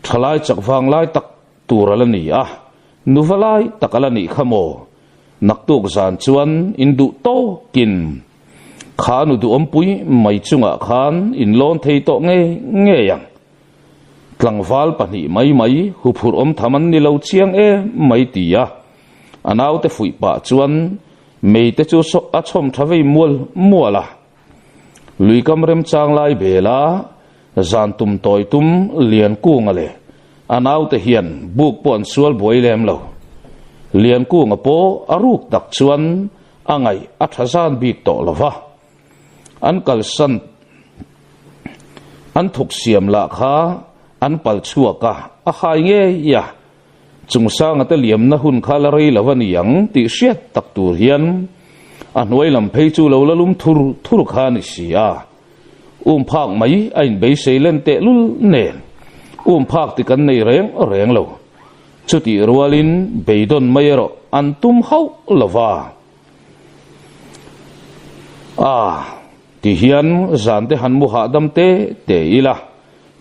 thalai chak wang lai tak turala ni a nuvalai takala ni khamo naktuk zan chuan indu to kin khanu du ompui mai chunga khan in lon thei to nge yang tlangwal pani mai hu phur om thaman ni lo chiang e mai tia anau te fui pa chuan mei te chu so achom thavei muala lui kamrem chang lai bela zan tum toy tum lian ku ngale anau te hian buk pon sual boi lem lo lian ku nga po aruk tak chuan angai athazan bik to lova an kalsan an thuk siam la kha an pal chuaka a khai nge ya chungsang ata liam na hun khala rei lawani yang ti hriat tak tur hian a hnuai lam phei chu lo lalum thur kha ni sia phak mai ain be seilen te lul nen phak ti kan nei reng lo chuti rualin beidon mayro antum hau lova ti hian zante han mu ha dam te ila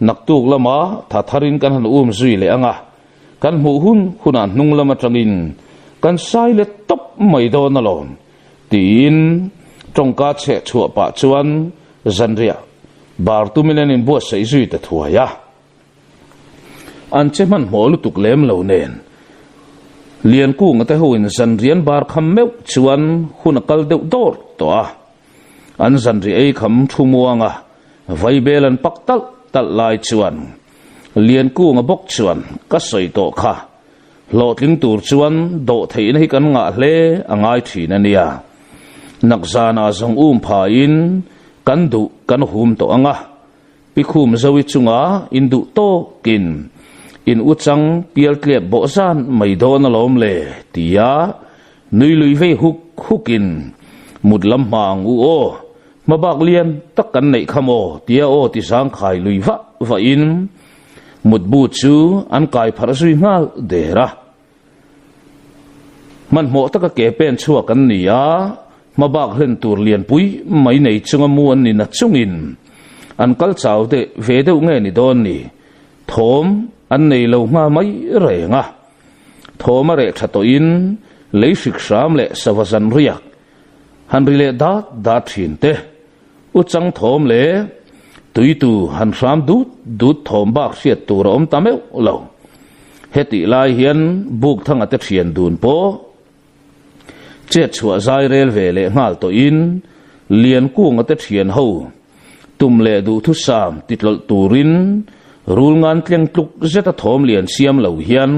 naktuk lama thatharin kan han zui le anga kan mu hunan hnung lama tangin kan sai le top mai do na lon tin tongka che chua pa chuan zanria bar tu milen in bo sei zui ta thuaya an che man hol tuk lem lo nen lian ku ngate ho in zanrian bar kham meu chuan hun kal deuh dor to a an zanri ei kham thumuanga vai belan paktal tal lai chuan lian ku nga bok chuan ka soi to kha lotling tur chuan do thein hi kan nga hle angai thina nia nakzana zong pha in kan du kan hum to anga pikhum zawi chunga indu to kin in uchang pial klep bo san mai don alom le tia nui lui ve hukin mudlam mang o mabak lian takkan nei khamo tia o ti sang khai lui va in mudbu chu an kai pharasui ngal dera man mo taka ke pen chua kan nia mabak hlen tur lian pui mai nei chunga mu an ni na chungin an kal chau de ve deuh nge ni don ni thom an nei lo nga mai renga thoma re thato in leisik sam le savazan riak han rile da thin te uchang thom le tuitu han ram dut thom bak siat tur om tameu lo heti lai hian buk thanga te thian dun po che chua zai rel ve le ngal to in lian kung te thian ho tum le du thu sam titlol turin rul ngan tleng tluk zeta thom lian siam lo hian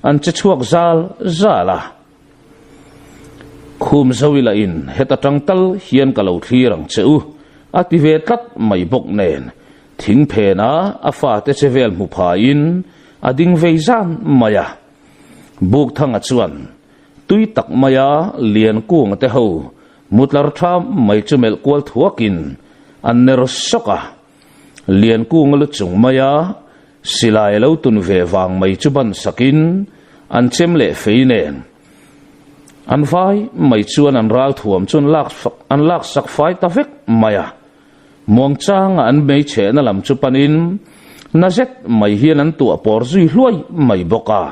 an che chuak zal zala khum zawila in heta tangtal hian ka lo thirang cheu ative tat mai bok nen thing phena afa te chevel mu pha in ading veizan maya buk thanga chuan tui tak maya lian kung te ho mutlar tham mai chumel kwal thuakin an ner soka lian kung lu chung maya silai lo tun ve wang mai chuban sakin an chem le feinen an vai mai chuan an ral thuam chun lak sak fai ta vek maya mong chang an mei che na lam chupanin na zet mai hian an tu apor zui hluai mai boka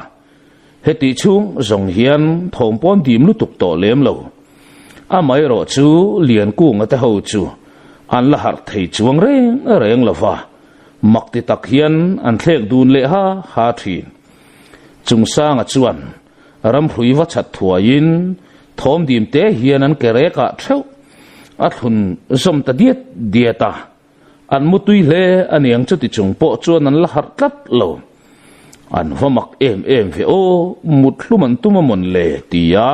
heti chung zong hian thom pon dim lu tuk to lem lo a mai ro chu lian kung ate ho chu an la har thei chuang reng lova makti tak hian an thlek dun le ha thin chung sang a chuan ram hrui wa chat thuain thom dim te hian an kere ka theu a thun zom ta dieta an mutui le aniang chu ti chung po chuan an la har tlat lo an vamak em ve o mut hluman tumamon le tia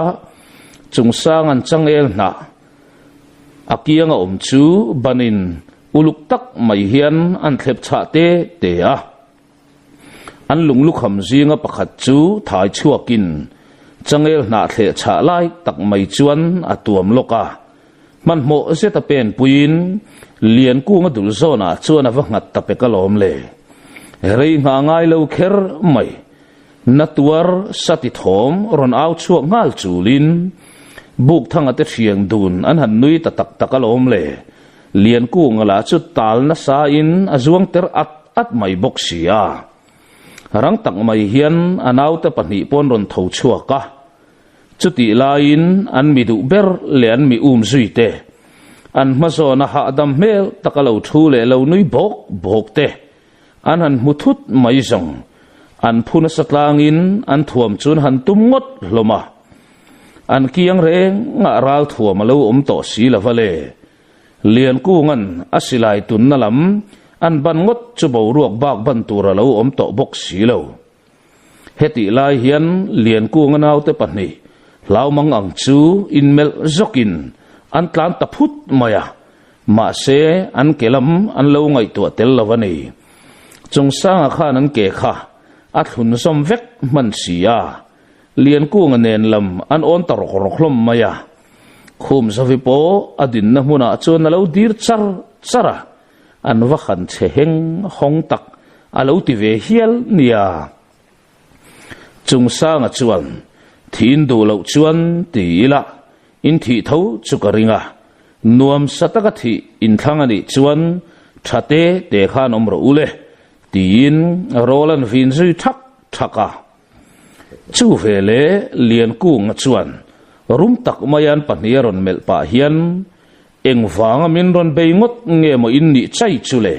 chung sang an changel na akianga om chu banin uluk tak mai hian an thlep cha te a an lungluk ham zinga pakhat chu thai chuakin changel na the cha lai tak mai chuan atuam loka man mo zeta pen puin lian kunga dul zona chuan ava ngat tapekalom le rei nga ngai lo kher mai natuar sati thom ron au chuak ngal chulin buk thanga te thiang dun an han nui ta tak takalom le lian kunga la chu tal na sa in azuang ter at mai bok sia rang tak mai hian anau te pani pon ron tho chuaka chuti lain an mi du ber le an mi zui te an mazo na ha adam mel takalo thu le lo nui bok te an han muthut mai zong an phuna satlangin an thuam chun han tum ngot hloma an kiang reng nga ral thuam lo to si lavale lian kungan asilai tun nalam an ban ngot chu bo ruak bak ban tura lo to bok si lo heti lai hian lian kungan autte pani lau mang ang chu in mel zokin an tlan taput maya ma se an kelam an lo ngai tu tel lavani chung sang khan an ke kha a thun som vek man sia lian kung nen lam an on tar roklom maya khum savi po adin na huna chon lo dir chara an wa khan che heng hong tak alo ti ve hial nia chung sang a chuan thin du lo chuan ti la in thi tho chukaringa nuam sataka thi in thangani chuan thate te khan omro ule tin rolan vin zui thaka chu vele lian kung chuan rum tak mayan paniaron melpa hian engwanga min ron beingot nge mo in ni chai chule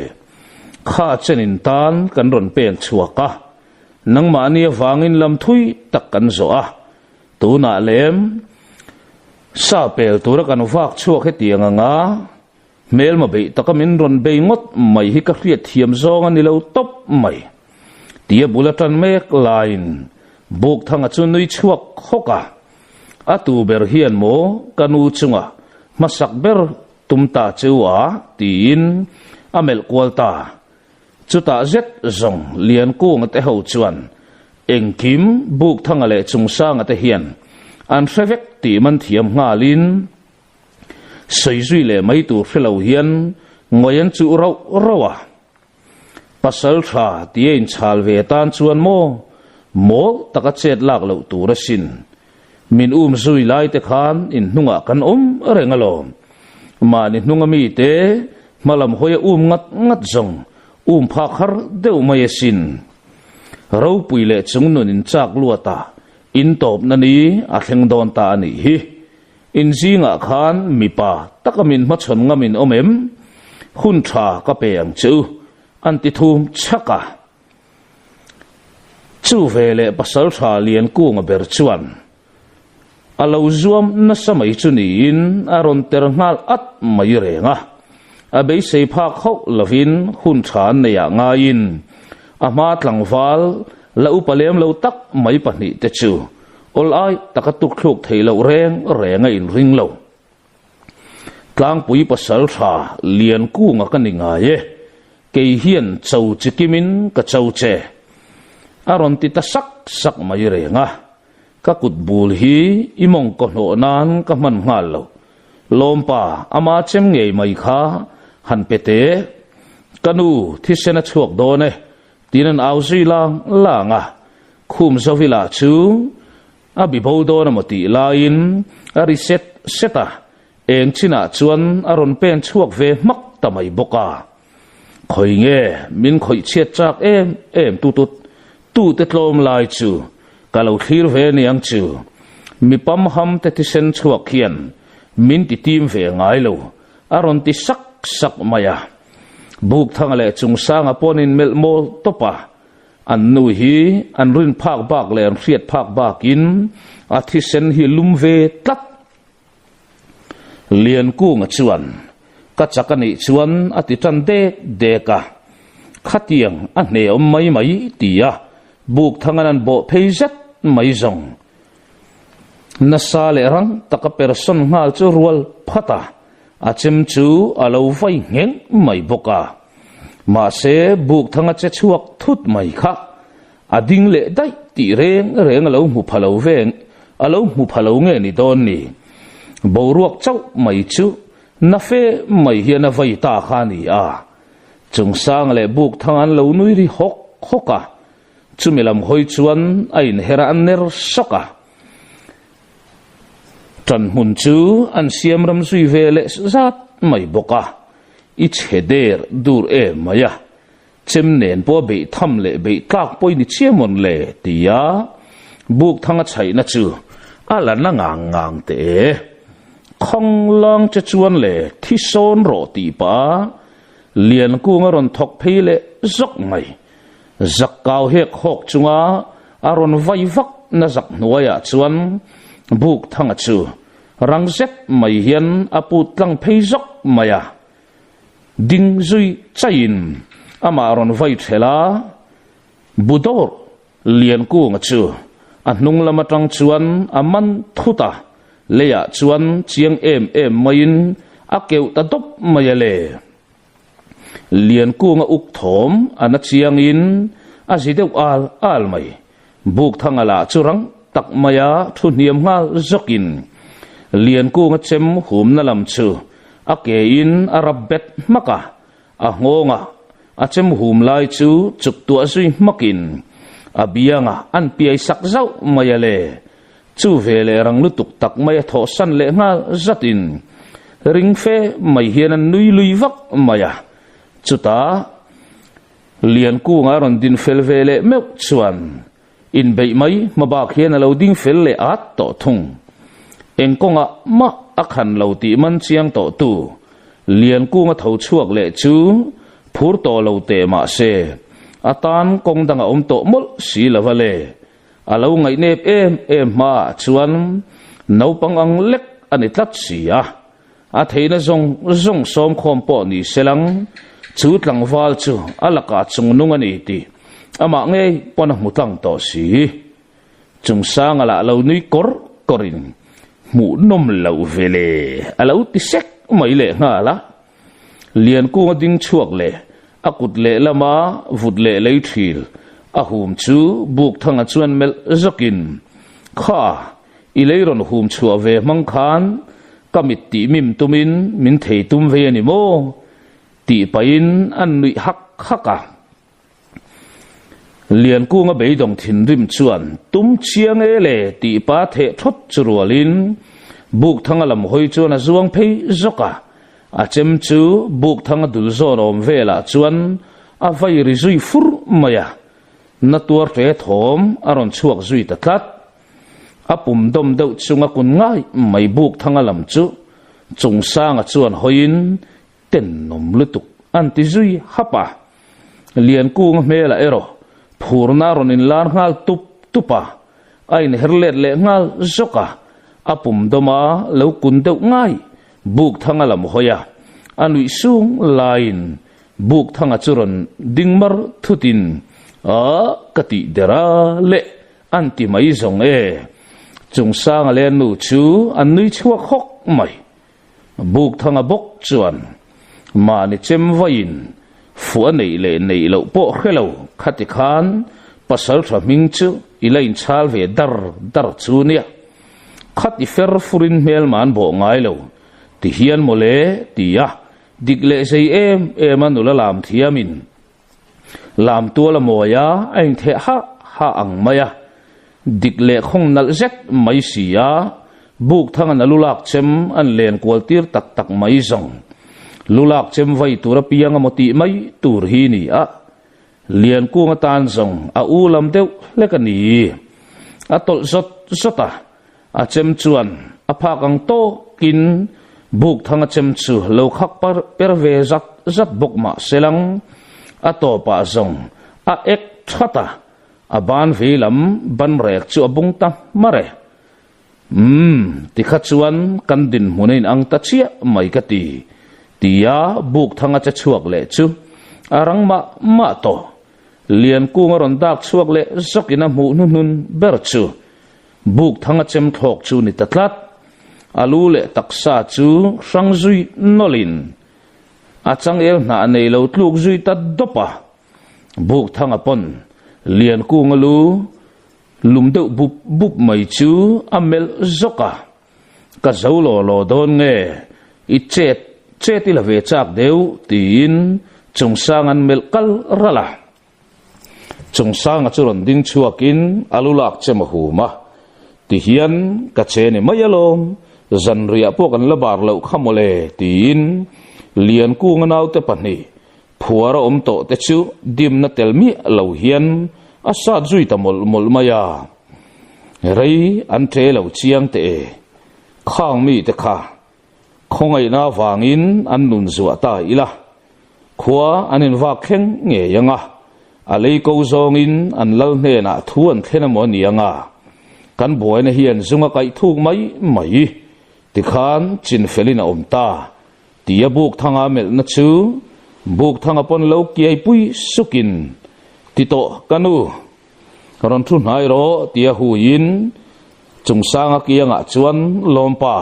kha chenin tan kan ron peng chuaka nangma ni wangin lam thui tak kan zo a tuna lem sa pel tura kan wak chuak he tianga nga mel ma be takamin ron beingot mai hi ka hriat thiam zong ani lo top mai tia bulatan mek line buk thanga chu nui chuak khoka atu ber hian mo kanu chunga masak ber tumta chewa tin amel kwalta chuta zet zong lian kung te ho chuan engkim buk thanga le chungsang ate hian an fevek ti man thiam ngalin seizui le mai tu phelo hian ngoyan chu rawa pasal tha tien chal ve tan chuan mo taka chet lak lo tu rasin min zui lai te khan in hnunga kan rengalo ma ni hnunga mi te malam hoya ngat zong phak har deuh mai sin ro pui le chung nun in chak luata in top na ni a thleng don ta ani hi in zinga khan mipa takamin ma chon ngamin omem hun tha ka peng chu an ti thum chaka chu vele pasal tha lian ku nga ber chuan alo zuam na samai chu ni in aron ter ngal at mai renga abei sei phak khau lovin hun than ne ya nga in ama tlangwal la upalem lo tak mai pahni te chu ol ai takatuk thluk theilo renga in ring lo tlang pui pasal tha lian ku nga kaninga ye ke hian chau chikimin ka chau che aron ti ta sak mai renga ka kutbul hi imong ko no nan ka man ngal lo lompa ama chem ngei mai kha han pete kanu thisena chuak do ne tinan auzi langa khum zovila chu abi bodo na moti lain a reset seta eng china chuan aron pen chuak ve mak tamai boka khoi nge min khoi chiat chak em tu te tlom lai chu kalau thir ve niang chu mi pam ham te ti sen chuak hian min ti tim ve ngai lo aron ti sak maya buk thang le chung sang aponin melmol topa an nu hi an rin phak bak le an riat phak bakin a thi sen hi lum ve tlat lian ku nga chuan ka chakani chuan ati tan de ka khatiang a ne om mai tia buk thangan an bo pheizat mai zong na sa le rang taka person ngal chu rual phata achem chu alo vai ngeng mai boka ma se buk thanga che chuak thut mai kha ading le dai ti reng alo mu phalo veng alo mu phalo nge ni don ni boruak chau mai chu na fe mai hian a vai ta kha ni a chung sang le buk thangan lo nui ri hoka chumilam hoi chuan ain hera an ner soka tran mun chu an siam ram sui vele zat mai boka i cheder dur maya chem nen po be tham le be tlak poi ni chiamon le tia buk thanga chaina chu ala na ngang te khong lang che chuan le thi son ro ti pa lian ku ngaron thok phele zok mai zakau hek hok chunga aron vai vak na zak nuaya chuan buk thanga chu rangzet mai hian aput tlang pheizok maya ding zui chain ama ron vai thela budor lian ku nga chu anung lama tang chuan aman thuta leya chuan chiang em main akeu ta dop mayale lian ku nga uk thom ana chiang in azideu al mai buk thangala churang tak maya thu niam ngal zokin lian ku nga chem hum na lam chu ake in arabet maka a ngonga a chem hum lai chu chuk tu asui makin abianga an piai sak zau mayale chu vele rang lutuk tak mai tho san le nga zatin ring fe mai hian an nui lui vak maya chuta lian ku nga ron din fel vele me chuan in bei mai mabak hian alo ding fel le at to thung engkonga ma akhan lo ti man chiang to tu lian ku nga tho chuak le chu phur to lo te ma se atan kong danga om to mol si lavale alo ngai nep em ma chuan no pang ang lek ani tlat sia a theina zong som khom po ni selang chu tlangwal chu alaka chungnung ani ti ama nge pon mutang to si chung sang ala lo nui korin mu nom lo vele alo ti sek mai le nga la lian ku ding chuak le akut le lama vut le lei thil a hum chu buk thanga chuan mel zokin kha i leiron hum chu ave mang khan kamit ti mim tumin min thei tum ve ani mo ti pain an nui haka lian ku nga bei dong thin rim chuan tum chiang le ti pa the thot churualin buk thanga lam hoi chuan a zuang phei zoka a chem chu buk thanga dul zon om vela chuan vai ri zui fur maya na tuar tre thom aron chuak zui ta tlat apum dom deuh chunga kun ngai mai buk thanga lam chu chung sanga chuan hoin ten nom lutuk anti zui hapa lian kung mela ero phurna ron in lar ngal tupa ain herlet le ngal zoka apum doma lo kun deuh ngai buk thanga lam hoya anui sung lain buk thanga churon dingmar thutin kati dera le anti mai zong chung sang le nu chu anui chua khok mai buk thanga bok chuan ma ni chem vain fu nei le nei lo po khelo khati khan pasal tha ming chu ilain chal ve dar chu nia khati fer furin mel man bo ngai lo ti hian mole ti ya digle sei em anula lam thiamin lam tu la moya ain the ha ang maya digle khong nal zet mai sia buk thang an lulak chem an len kwaltir tak mai zong lulak chem vai tura piang amoti mai tur hi ni a lian ku nga tan zong a ulam deuh lekani atol zota a chem chuan a phakang to kin buk thang a chem chu lo khak per ve zat bok ma selang ato pa zong a ek thata aban velam ban rek chu abung ta mare tikha chuan kan din munin ang ta chia mai ka tia buk thanga cha chuak le chu arang ma to lian ku ngaron dak chuak le zokina mu nun ber chu buk thanga chem thok chu ni tatlat alu le taksa chu sang zui nolin achang el na nei lo tluk zui ta dopa buk thanga pon lian ku ngalu lumdeu bup mai chu amel zoka ka zolo lo don nge i chet la ve chak deu tin chung sang an mel kal rala chung sang a churon ding chuakin alulak chema huma ti hian ka chene mayalom zan ria pok an labar lo khamole tin lian ku nganaw te pani phuara om to te chu dim na telmi lo hian asa zui ta mol maya rei an tre lo chiang te khang mi te kha khongai na wangin an nun zuwa ta ila khwa anin wa kheng nge yanga alei ko zongin an lal hne na thuan thena mo nianga kan boina hian zunga kai thuk mai ti khan chin felina omta tia buk thanga mel na chu buk thanga pon lo kiai pui sukin tito kanu ron thu nai ro tia huin chung sanga kianga chuan lompa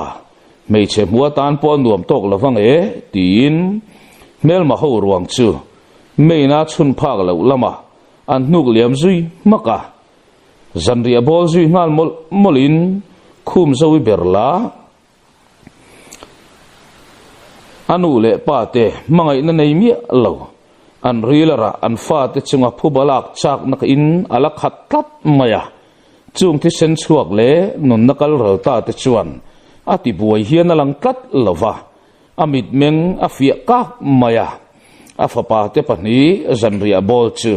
mei che mua tan po nuam tok lawang tin mel ma ho ruang chu mei na chun phak lo lama an nuk liam zui maka zanria bol zui ngal molin khum zoi berla anu le pa te mangai na nei mi lo an rilara an fa te chunga phubalak chak nak in ala khat tat maya chung ti sen chuak le nun nakal ro ta te chuan ati buai hian alang tat lova amit meng afia ka maya afapa te pani zanria bol chu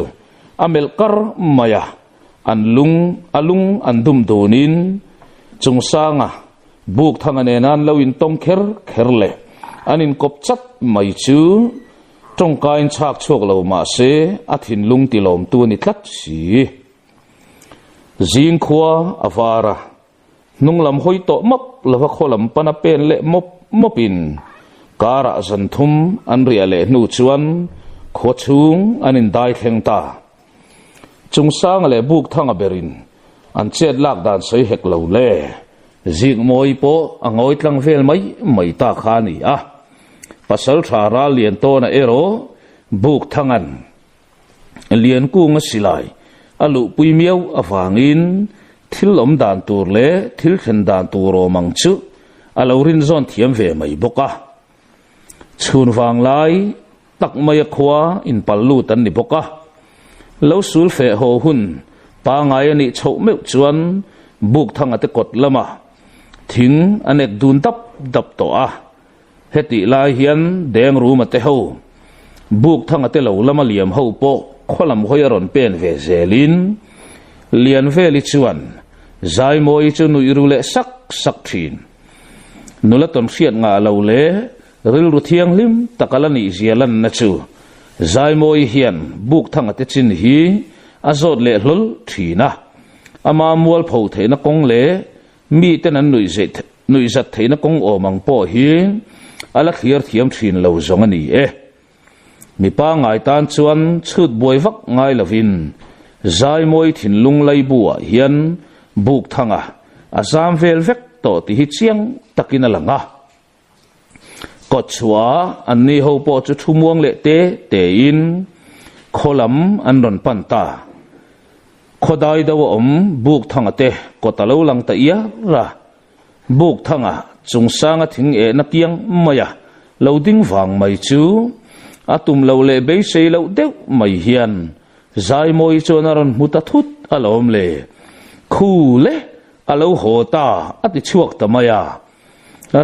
amel kar maya alung an dum donin chung sanga buk thangane nan loin tong kher le anin kop chat mai chu trong kain chak chok lo ma se athin lung ti lom tu ni tlat si jing khwa avara nung lam hoi to mop lova kholam pana pen le mopin kara zan thum an ria le nu chuan kho chung anin dai thleng ta chung sang le buk thanga berin an chet lak dan sei hek lo le jing moi po angoi tlang vel mai ta khani a pasal thara lian to na ero buk thangan lian ku nga silai alu puimiau awangin thil om dan tur le thil khen dan turo mangchu alorin zon thiam ve mai boka chhun wang lai tak mai khwa in pallu tan ni boka lo sul fe ho hun pa ngai ani chho meu chuan buk thanga te kot lama thing anek dun dap to a heti lai hian deng ru ma te ho buộc thằng ate lâu lama liam hậu po kholam hoi ron pen về zelin liền về li chuan zai moi chu nui ru le sak thin nula ton khiat nga lo le ril ru thiang lim takalani zialan na chu zai moi hian buộc thằng ate chin hi azot le hlul thina ama mual phau theina kong le mi ten an nui zat theina kong omang po hi ala clear thiam thin lo zong ani mi pa ngai tan chuan chut boi vak ngai lovin zai moi thin lung lai bua hian buk thanga azam vel vek to ti hi chiang takin alanga ko chua anni ho po chu thumuang le te in kholam an ron pan ta khodai daw buk thanga te ko talo lang ta ia ra buk thanga chung sanga thing e na piang maya loading wang mai chu atum lo le be sei lo deu mai hian zai moi chonaron muta thut alom le khu le alo hota ati chuak tamaya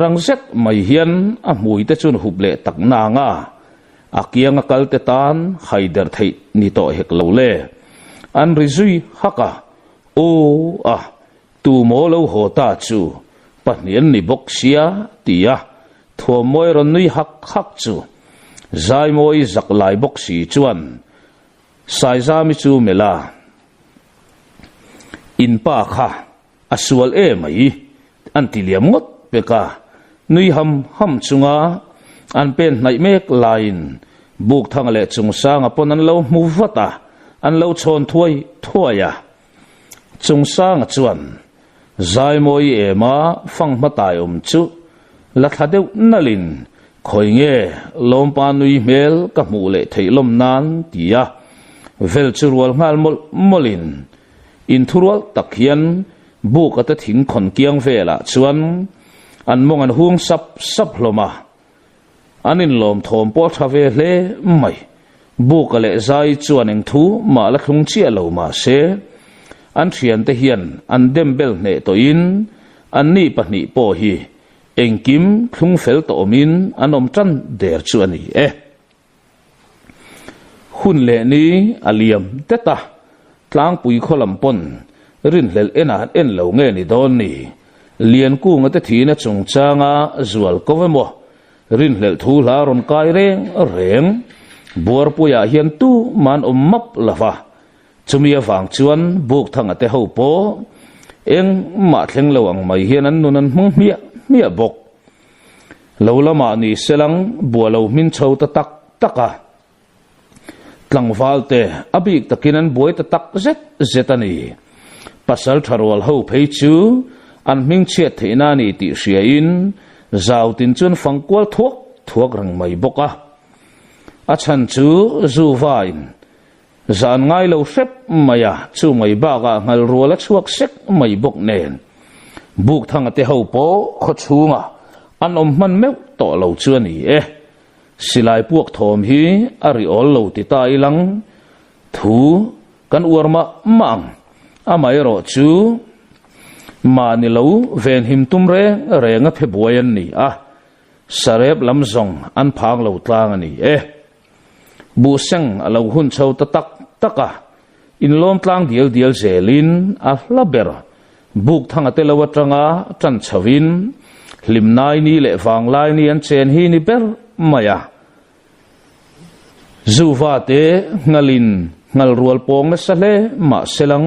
rang zet mai hian a mui te chun huble tak na nga akianga kalte tan haider thei ni to hek lo le an rizui haka o a tu mo lo hota chu pahnian ni boxia tia tho moi ron nui hak chu zai moi zak lai boxi chuan sai za mi chu mela in pa kha asual mai an tiliam ngot peka nui ham chunga an pen nai mek line buk thang le chung sang apon an lo muvata an lo chon thuaya chung sang chuan zai moi ema phang matai chu la thadeu nalin khoi nge lom pa nui mel ka mu le theilom nan tia vel churual ngal molin in thurual takhian buk ata thing khon kiang vela chuan an mong an hung sap hloma anin lom thom po thave hle mai buk le zai chuan eng thu ma la khung chia lo ma se an thian te hian an dembel ne to in an ni pahni po hi engkim khung fel to min anom tran der chu ani hun le ni aliam teta tlang pui kholam pon rin hlel en lo nge ni don ni lian ku ngate thina chung changa zual kovemo rin hlel thu la ron kai reng bor puya hian tu man map lava chumia wang chuan buk thang ate ho po eng ma thleng lawang mai hian an nun an hmung mia bok lo lama ni selang bualo min chho ta taka tlangwal te abik takin an boi ta tak zetani pasal tharwal ho phei chu an ming chiat theina ni ti hria in zau tin chun fangkwal thuak rang mai boka a chan chu zuwain zan ngai lo sep maya chu mai ba ga ngal ruala chuak sek mai bok nen buk thang ate ho po kho chunga an man meu to lo chu ni silai puak thom hi ari ol lo ti tai lang thu kan urma mang amai ro chu ma ni lo ven him tum renga pheboyan ni sarep lam zong an phang lo tlang ani bu seng alo hun chho ta taka in lom tlang dial zelin a laber buk thang ate lo watanga chan chawin lim nai ni le wang lai ni an chen hi ni ber maya zuwa te ngal rual pong na sale ma selang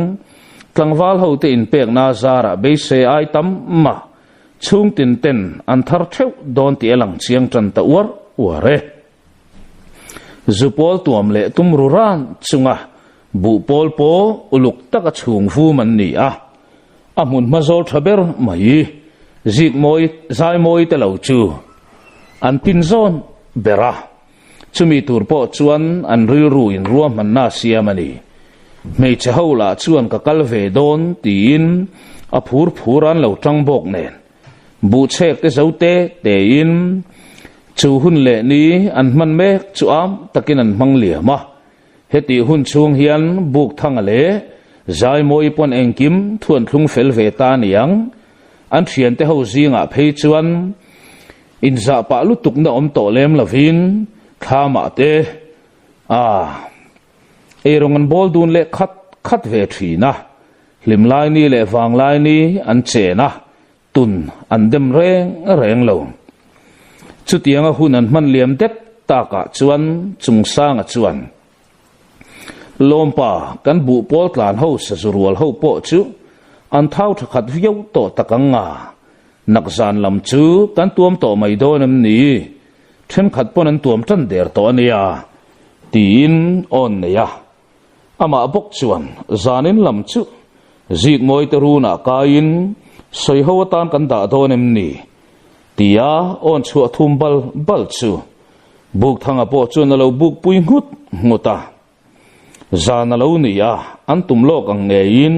tlangwal ho te in pek na zara be se ai tam ma chung tin ten an thar theu don ti elang chiang tran ta ware zupol tuam le tum ruran chunga bu pol po uluk taka chung fu man ni amun mazol thaber mai zik moi zai moi te lo chu an tin zon bera chumi tur po chuan an ril ru in ruam man na siamani mei che hola chuan ka kalve don tin a phuran lo tang bok nen bu chek te zote te in chu hun le ni an man mek chu am takin an mang lia ma heti hun chung hian buk thang le zai moi pon engkim thuan thlung fel ve ta niang an thian te ho zinga phei chuan in za pa lu tuk na om to lem lovin khama te rongan bol dun le khat ve thina lim lai ni le wang lai ni an che na tun an dem reng lo chu tianga hun an man liam det ta ka chuan chung sang a chuan lompa kan bu pol tlan ho sa zurual ho po chu an thau khat viau to takanga nakzan lam chu kan tuam to mai do nam ni then khat pon an tuam tan der to ania tin on ya ama bok chuan zanin lam chu zik moi te runa kain soi ho tan kan da do nem ni tia on chu thum bal chu buk thanga po chu na lo buk pui nguta zana lo ni ya an tum lok ang nge in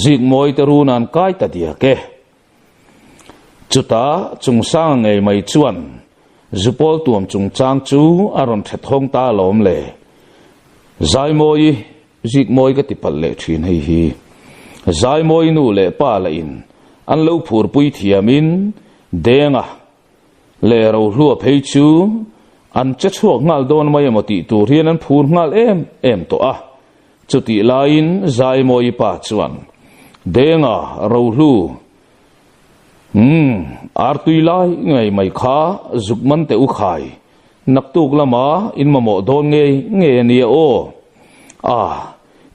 zik moi te runan kai ta dia ke chuta chung sang nge mai chuan zupol tuam chung chang chu aron that hong ta lom le zai moi zik moi ka ti pal le thin hi zai moi nu le pa la in an lo phur pui thiamin denga le ro hlu phei chu an che chuak ngal don mai moti tur hian an phur ngal em to a chuti lain zai moi pa chuan denga ro hlu artui lai ngai mai kha zukman te u khai naktuk lama in mamo don nge ni o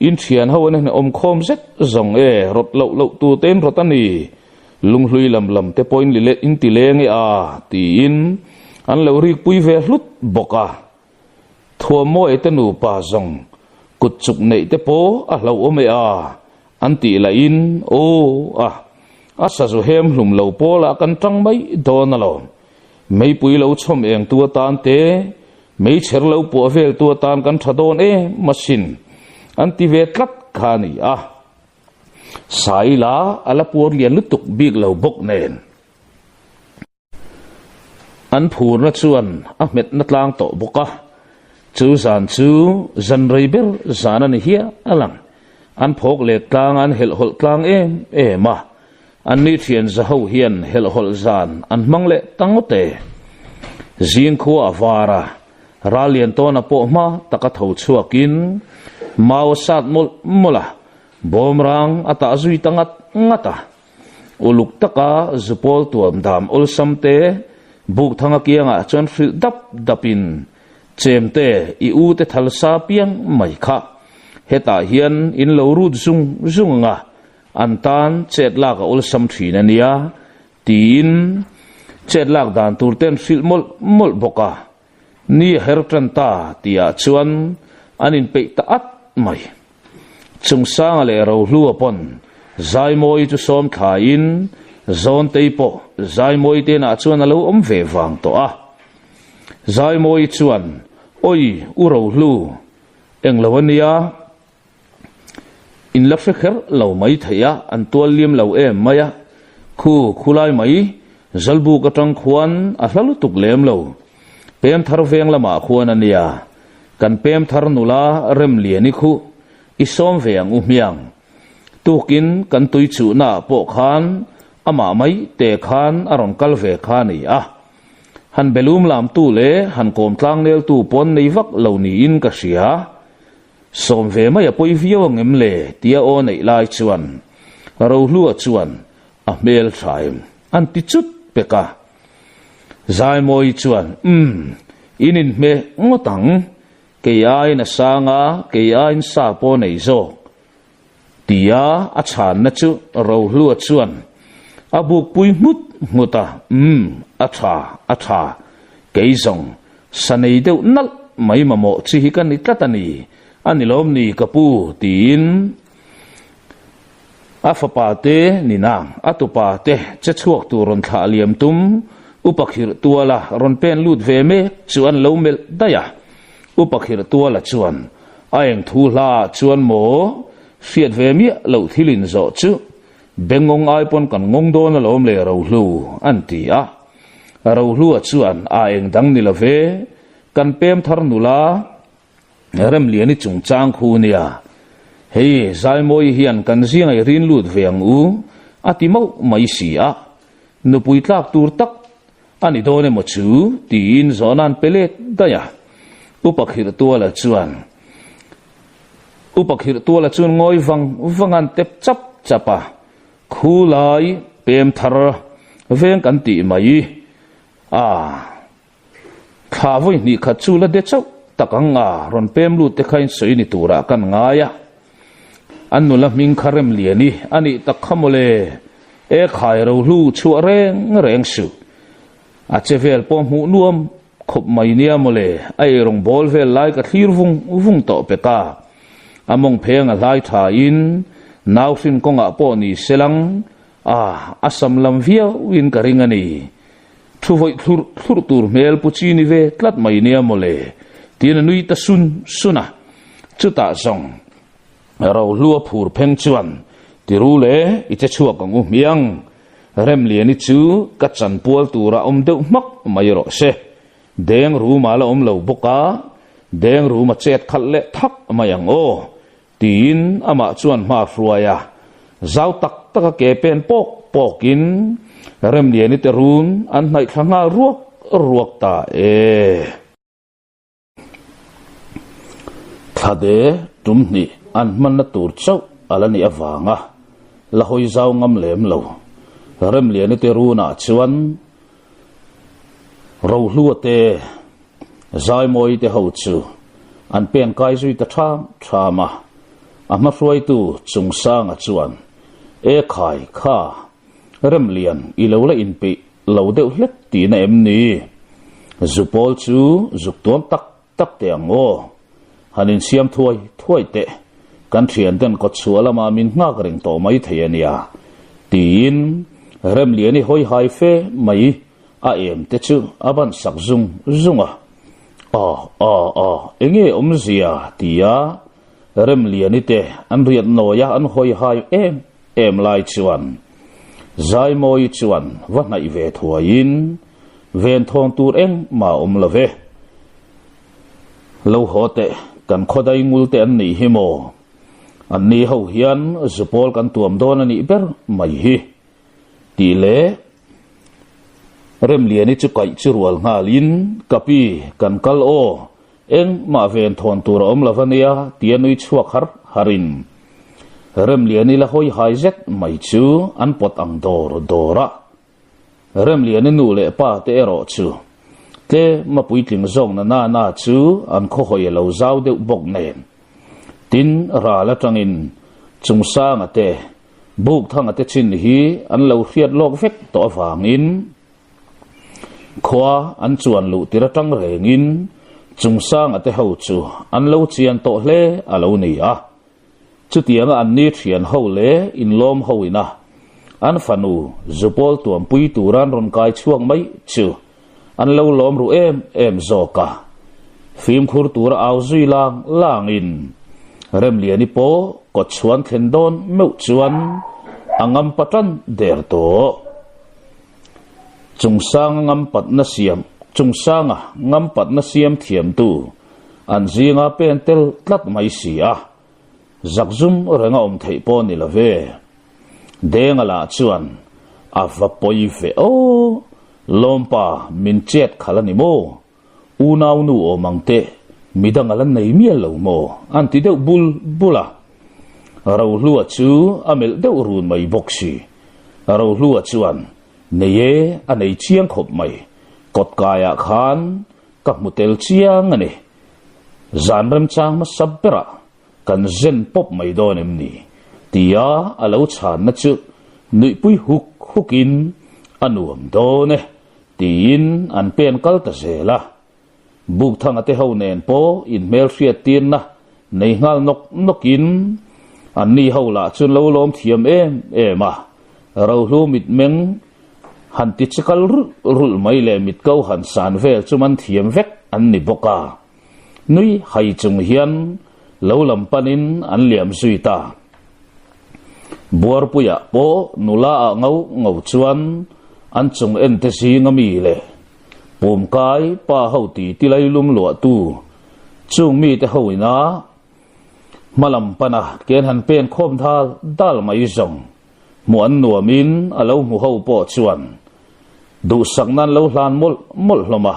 in thian ho ne om khom zet zong rot lo tu ten rot ani lung hlui lam te point li le in ti le nge ti in an lo ri pui ve hlut boka thua mo etanu pa zong kut chuk nei te po a lo ome an ti la in asa zo hem hlum lo pola kan tang mai don alo mei pui lo chom eng tua tan te mei cher lo po vel tua tan kan thadon machine an ti ve tlat khani sai la ala por lian lutuk big lo bok nen an phur na chuan a met na tlang to boka chu zan chu zan reiber zan an hia alang an phok le tlang an hel hol tlang ma an ni thian za ho hian hel hol zan an mangle tangote zin khu awara ralian to na po ma taka tho chuakin mau sat mula bomrang ata zui tangat ngata uluk taka zupol tuam dam ul samte buk thanga kianga chon fil dapin chemte I u te thalsa piang mai kha heta hian in lo rut zunga antan chetlak ul sam thina nia tin chetlak dan turten fil mol boka ni hertran ta tia chuan anin pe ta at mai chung sang le ro hlu upon zai moi chu som khain zon teipo zai moi te na chuan alo om ve wang to zai moi chuan oi u ro hlu eng lawania in lafekher lo mai thaya an tol lim lo maya khulai mai zalbu ka tang khuan a hlalu tuk lem lo pem thar veng lama khuan ania kan pem thar nula rem liani khu isom veang miang tukin kan tui chu na po khan ama mai te khan aron kal ve khani han belum lam tu le han kom tlang nel tu pon nei vak lo ni in ka sia som ve mai apoi vio ngem le tia o nei lai chuan ro hlu chuan a mel thaim an ti chut peka zai moi chuan inin me ngotang ke ai na sanga ke ai sa po nei zo tia a chan na chu ro hlu chuan abuk pui muta a tha ke zong sanei deu nal mai mamo chi hi kan itlatani anilom ni kapu tin afapa te ninang atupa te chechuak tu ron tha liam tum upakhir tuala ron pen lut ve me chuan lo mel daya upakhir tuala chuan aeng thu hla chuan mo fiat ve mi lo thilin zo chu bengong ai pon kan ngong don lo le ro hlu anti ro hlu chuan aeng dang ni la ve kan pem thar nula rem liani chung chang khu nia hei zai moi hian kan zinga rin lut veang atimo mai sia nu pui tlak tur tak ani done mo chu tin zonan pelet daya upakhir tua la chuan upakhir tua la chuan ngoi vangan tep chap chapa khulai pem thar veng kan ti mai khavoi ni khachu la de chau takanga ron pem lu te khain soi ni tura kan ngaya annu la ming kharem liani ani takhamole e khai ro lu chu reng su a chevel pom hu nuam khop mai nia mole ai rong bol vel lai ka thlir vung to pe ka among pheng a lai tha in naw sin konga po ni selang asam lam via win ka ring ani thuvoi thur tur mel puchi ni ve tlat mai nia mole tin nui ta suna chuta zong ro lua phur pheng chuan tiru le icha chuak angu miang rem liani chu ka chan pual tura deuh mak mai ro se deng ru ma la lo boka deng ru ma chet khal le thak mayang o tin ama chuan ma fruaya zau tak taka ke pen pokin rem liani te run an nai thanga ruak ta thade tumni an man na tur chau alani awanga la hoi zau ngam lem lo rem liani te runa chuan ro hluate zai moi te ho chu an pen kai zui ta thama ama froi tu chung sang a chuan e khai kha rem lian i lo la in pe lo deuh hlet ti na em ni zupol chu zuk tom tak te ango hanin siam thuai te kan thian den ko chuala ma min ngak ring to mai theiania tin rem liani hoi hai fe mai a em te chu aban sak zunga enge omzia tia rem liani te an riat noya an hoi hai em lai chuan zai moi chuan wa nai ve thuain ven thong tur eng ma love lo hote kan khodai ngul te an ni himo an ni ho hian zupol kan tuam don ani ber mai hi ti le rem liani chu kai churual ngalin kapi kan kal o eng ma ven thon tur lavania tianui chuak harin rem liani la hoi hai zet mai chu an pot ang dora rem liani nu le pa te ero chu te ma puitling zong na chu an kho hoi lo zau de bok nen tin ra la tangin chung sang ate buk thang ate chin hi an lo khiat lok vek to wangin khwa an chuan lu tira tang rengin chung sang ate ho chu an lo chian to hle alo ni chu tianga an ni thian ho le in lom hoina an fanu zupol tuam pui turan ron kai chuang mai chu an lo lom ru em zoka phim khur tur au zui langin rem liani po ko chuan thendon meu chuan angam patan der to chungsang ngam pat na siam thiam tu an zinga pentel tlat mai sia zakzum renga thei po ni lave dengala chuan ava poi ve lompa min chet khalani mo unau nu o mangte midang alan nei miel lo mo anti deuh bula ro hlua chu amel deuh run mai boxi ro hlua chuan neye anei chiang khop mai kot kaya khan ka mutel chiang ani zanram chang ma sabbera kan zen pop mai don emni tia alo chan na chu nui pui hukin anuam done tin an pen kal ta zela buk thang ate ho nen po in mel riat tin na nei ngal nokin an ni ho la chun lo lom thiam ema ro hlu mit meng han ti chikal rul mai le mit ko han san vel chuman thiam vek an ni boka nui hai chung hian lo lam panin an liam zui ta buar puya po nula ngau chuan an chung en te si ngami le pum kai pa ho ti tilai lum lo tu chung mi te hoina malam pana ken han pen khom thal dal mai zong muan nuamin alo mu ho po chuan du saknan lo hlan mol hloma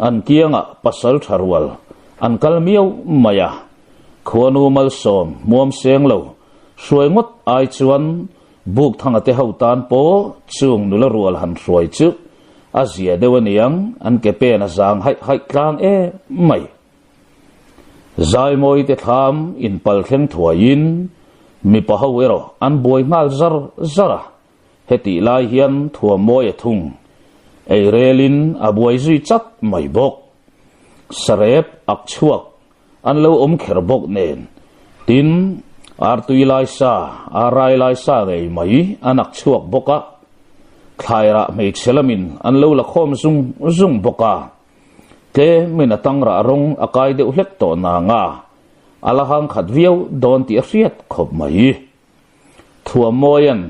an kianga pasal tharwal an kalmiau maya khuanu mal som muam seng lo suai ngot ai chuan buk thanga te hautan po chung nula rual han ruai chu azia dewaniang an kepe na zang hai tlang e mai zai moi te tham in pal khleng thuain mi pahawero an boi ngal zara heti lai hian thua moi thung ei relin abuai zui chat mai bok sarep ak chuak an lo kher bok nen tin artui lai sa arai lai sa ngei mai anak chuak boka khaira mei chelamin an lo la khom zung boka ke mina tangra rong akai de uhlek to na nga alahang khat viau don ti riat khop mai thua moyan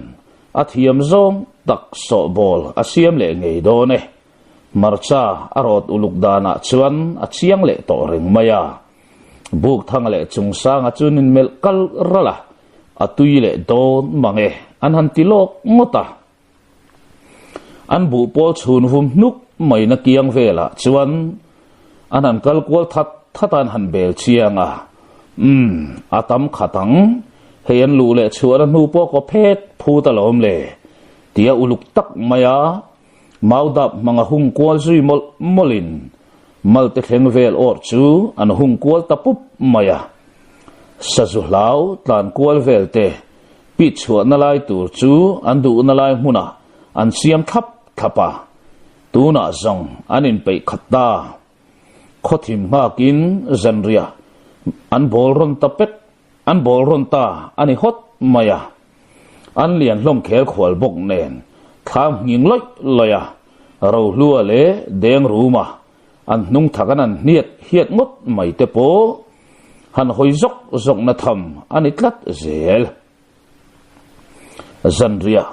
athiam zong tak so bol asiam le ngei do ne marcha arot uluk dana chuan achiang le to reng maya buk thang le chung sang achunin mel kal rala atui le don mange an han tilok ngota an bu pol chhun hum nuk mai na kiang vela chuan an han kal kwal thatan han bel chianga atam khatang heyan lu le chuan nu po ko phet phu talom le tia uluk tak maya maudap mga hung kwal zui molin malte thleng vel or chu an hung kwal tapup maya sazuhlau tlan kwal velte pi chhuat na lai tur chu an du na lai hmuna an siam thapa tuna zong anin pe khatta khothim hakin zanria an bolron tapet an bolron ta ani hot maya an lian hlom khel khwal bok nen tham nging loi loya ro lua le deng ruma an nung thakan an hiat ngot mai te po han hoi zok na tham ani tlat zel zanria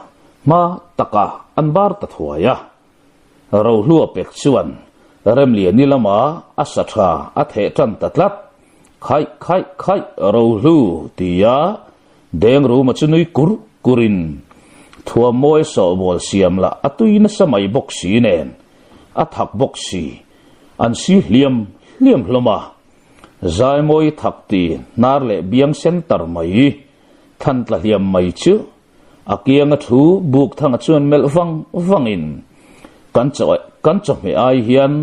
ma taka an bar ta thuaya ro lua pek chuan rem lian ni lama asatha athe tan tatlat khai ro lu tia deng ruma chnui kurin thua moi so bol siam la atui na samai boxi nen athak boxi an si hliam hloma zai moi thakti nar le biang center mai than tla hliam mai chu akiang thu buk thang chuan mel wangin kan cho me ai hian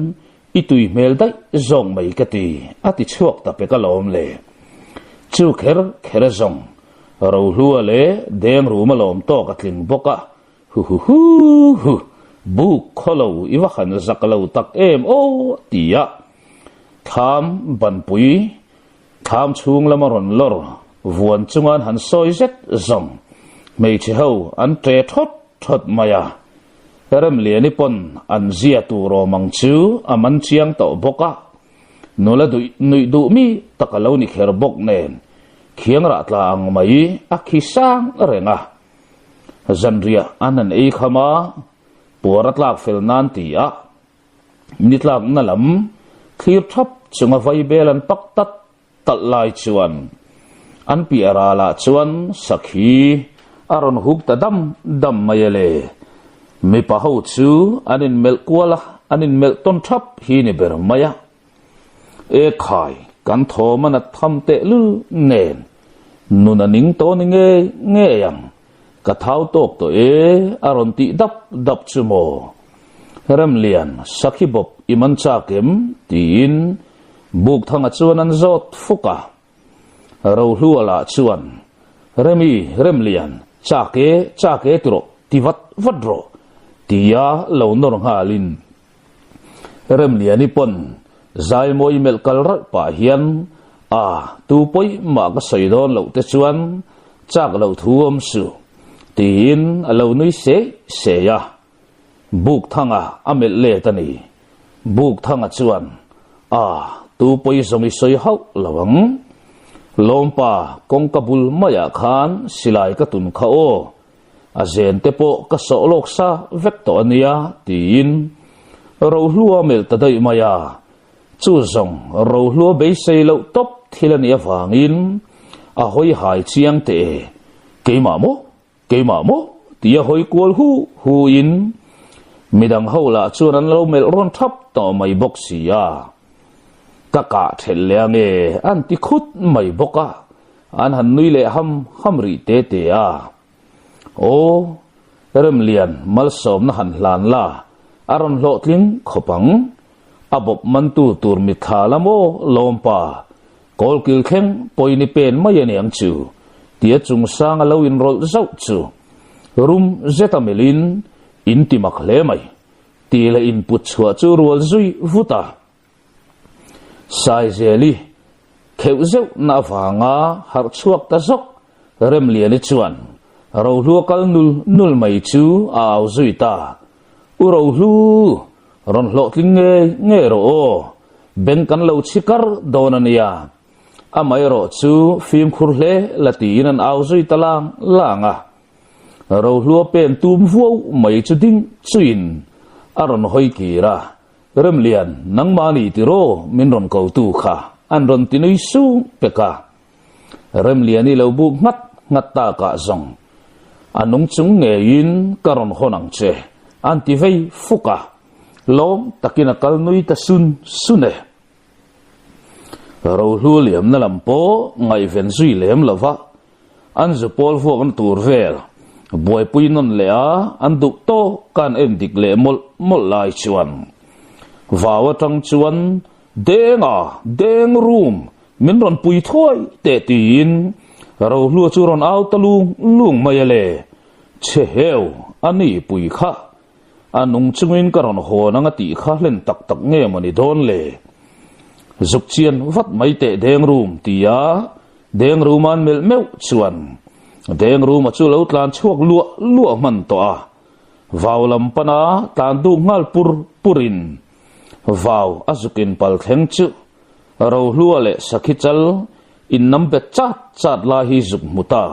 itui mel dai zong mai kati ati chuak ta pe kalom le chu kher zong ro hlua le deng ru malom to ka tling boka hu buk kholo iwa khan zakalo tak em o tia tham ban pui tham chung lamaron lor vuan chungan han soi zet zong mei che ho an tre thot maya rem liani pon an zia tu ro mang chu aman chiang to boka nola nui du mi takalo ni kher bok nen khiang ra tlang mai akhi sang renga zanria anan ei khama porat lak fel nan tia nitlak nalam khir thap chunga vai belan pak tat lai chuan an pi ara la chuan sakhi aron huk ta dam mayele mi pa ho chu anin mel kwala anin mel ton thap hi ni ber maya e khai kan tho man tham te lu nen nuna ning to ni nge yang ka thau tok to e aron ti dap chumo ram lian sakhi bop iman cha kem tin buk thanga chuan an zot fuka ro hluala chuan rem lian cha ke tro ti vatro tia lo nor halin rem lian ipon zai moi mel kalra pa hian tu poi ma ka soidon lo te chuan chak lo thuom su tin alo nui se ya buk thanga amel le tani buk thanga chuan tu poi zomi soi hau lawang lompa kong kabul maya khan silai ka tun kha o azen te po ka so lok sa vekto ania tin ro hlua mel ta dai maya chu zong ro hlua be sei lo top thilan ya wangin a hoi hai chiang te keima mo tia hoi kwal hu in midang hola chuan an lo mel ron thap to mai boxi ya kaka theleng e an ti khut mai boka an han nui le ham ri te te a o rem lian mal som na han hlan la aron lo tling khopang abop mantu tur mi thalamo lompa kol kil kheng poini pen mai ani ang chu tia chung sang alo in rol zau chu rum zetamelin intimak le mai tila input chua chu rual zui vuta sai zeli kheu zeu na wanga har chuak ta zok rem lian chuan ro lokal nul mai chu aw zui ta u ro lu ron lo tling nge ro ben kan lo chikar donania amai ro chu phim khur hle latin an aw zui talang langa ro lu pen tum vuo mai chu ding chuin aron hoi kira rem lian nang mani ti ro min ron ko tu kha an ron tinui su peka rem lian ni lo bu ngat ta ka zong anung chung nge yin karon honang che anti vei fuka lom takina kal nui ta sune ro lu liam na lampo ngai ven zui lem lova an zu pol fu an tur vel boy puinon le a an duk to kan en dik le mol lai chuan wawa tang chuan deng room min ron pui thoi te tin ro lu chu ron au talung lung mai le che heu ani pui kha anung chungin karon ho nanga ti kha len tak nge mani don le zuk chian vat mai te deng room tia deng room an mel meu chuan deng room chu lo tlan chuak lua man to a vaw lam pana tan du ngal purin vaw azukin pal theng chu ro hlua le sakhichal in nambe chat la hi zuk muta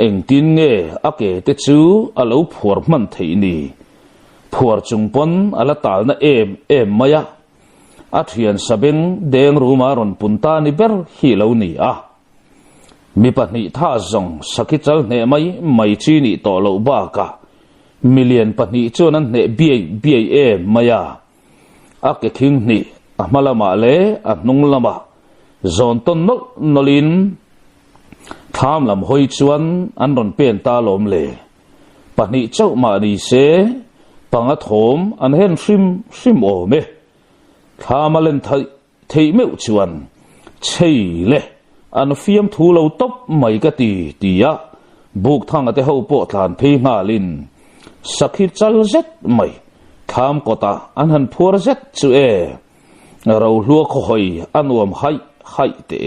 eng tin nge ake te chu alo phuar man theini phuar chungpon ala tal na em maya athian sabeng deng room aron punta ni ber hi lo ni a mi pahnih tha zong sakhichal hne mai chi ni to lo ba ka million pahnih chuan an hne ba maya a ke thing ni a hmalama le a hnung lama zon ton nolin tham lam hoi chuan an ron pen ta lom le pahnih chau ma ni se panga thom an hen hrim o me thamalen thei meu chuan chei le an fiam thu lo top mai ka tia buk thang ate ho po thlan phei nga lin sakhi chal zet mai tham kota an han phur zet chu e ro hluak khoi anuam hai te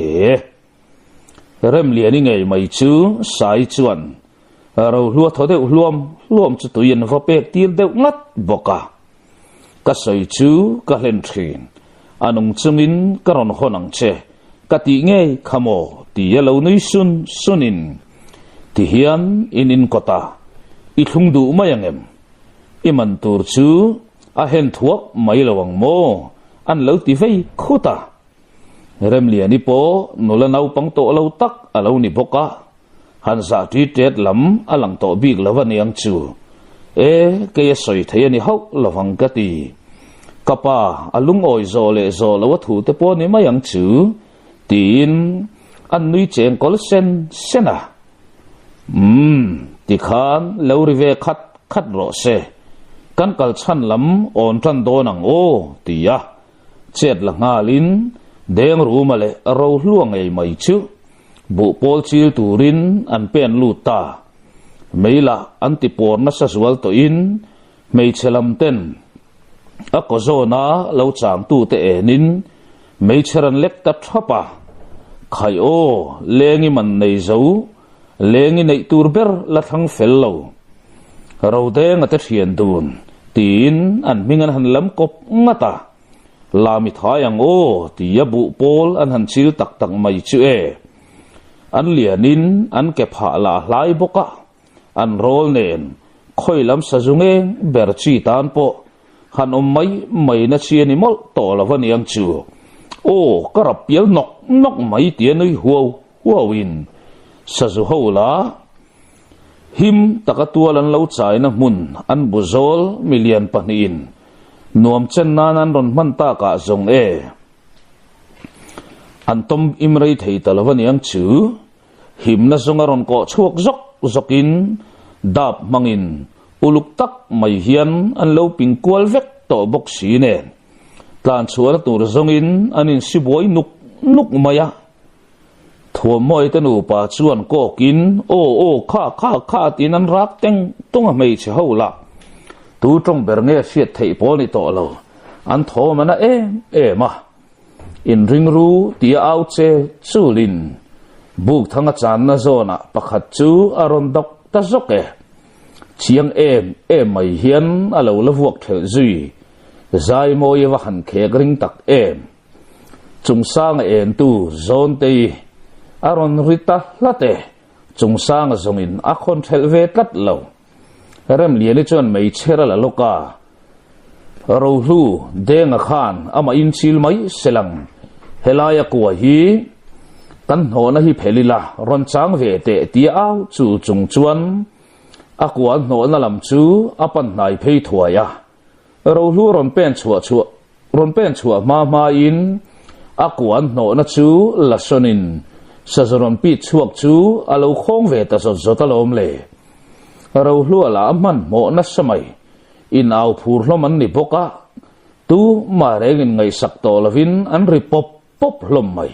rem liani ngei mai chu sai chuan ro hluak thode hluam chu tuin va pek tir deuh ngat boka ka soi chu ka hlen thin anung chungin karon honang che kati nge khamo ti yelo nui sunin ti hian in kota I thung du mayangem iman tur chu a hen thuak mai lawang mo an lo ti vei khuta rem liani po nula nau pang to lo tak alo ni boka han za ti tet lam alang to big lawani ang chu e ke soi thei ani hau lawang ka ti kapa alung oi zo le zo lo thu te po ni mayang chu tin an nui cheng kol sena ti khan lo ri ve khat ro se kan kal chan lam on tran do nang o tia chet la ngalin deng ru ma le ro hluang ei mai chu bu pol chil turin an pen lu ta meila anti por na sa zual to in mei chelam ten a ko zona lo chang tu te enin mei cheran lek ta thapa khai o lengi man nei zo lengi nei tur ber la thang fel lo ro deng ate thian dun tin an mingan han lam kop ngata lami thayang o tia bu pol an han chil tak mai chu e an lianin an ke pha la hlai boka an rol nen khoi lam sa zunge ber chi tan po han mai na chi ani mol to lawani ang chu o karap pial nok mai tia noi huawin sa zu ho la him takatualan lo chai na mun an buzol million panin nuam chen nan an ron man ta ka zong e an tom imrei thei talavaniang chu himna zongaron ko chuak zok zokin dap mangin uluk tak mai hian an lo pingkual vek to bok si ne tlan chuar tur zongin anin siboi nuk maya thua moi tanu pa chuan ko kin o kha tin an rak teng tonga mei che hola tu trong bernge siat thei poni to lo an tho mana ma in ring ru tia out che chulin buk thanga chan na zona pakhat chu aron dok ta zoke chiang mai hian alo la vuak thel zui zai moi wa han khe ring tak chung sang tu zon te aron rita late chung sang zongin a khon thel ve tat lo ram liani chon mai chera la loka ro hlu denga khan ama in chil mai selang helaya kwa hi kan hona hi phelila ron chang ve te ti au chu chung chuan akwa no na lam chu apan nai phei thuaya ro hlu ron pen chua ma in akwa no na chu la sonin sazaron pi chuak chu alo khong ve ta zo ta lom le ro hlu ala man mo na samai in au phur hlom an ni boka tu ma regin ngai sak to lovin an ri pop hlom mai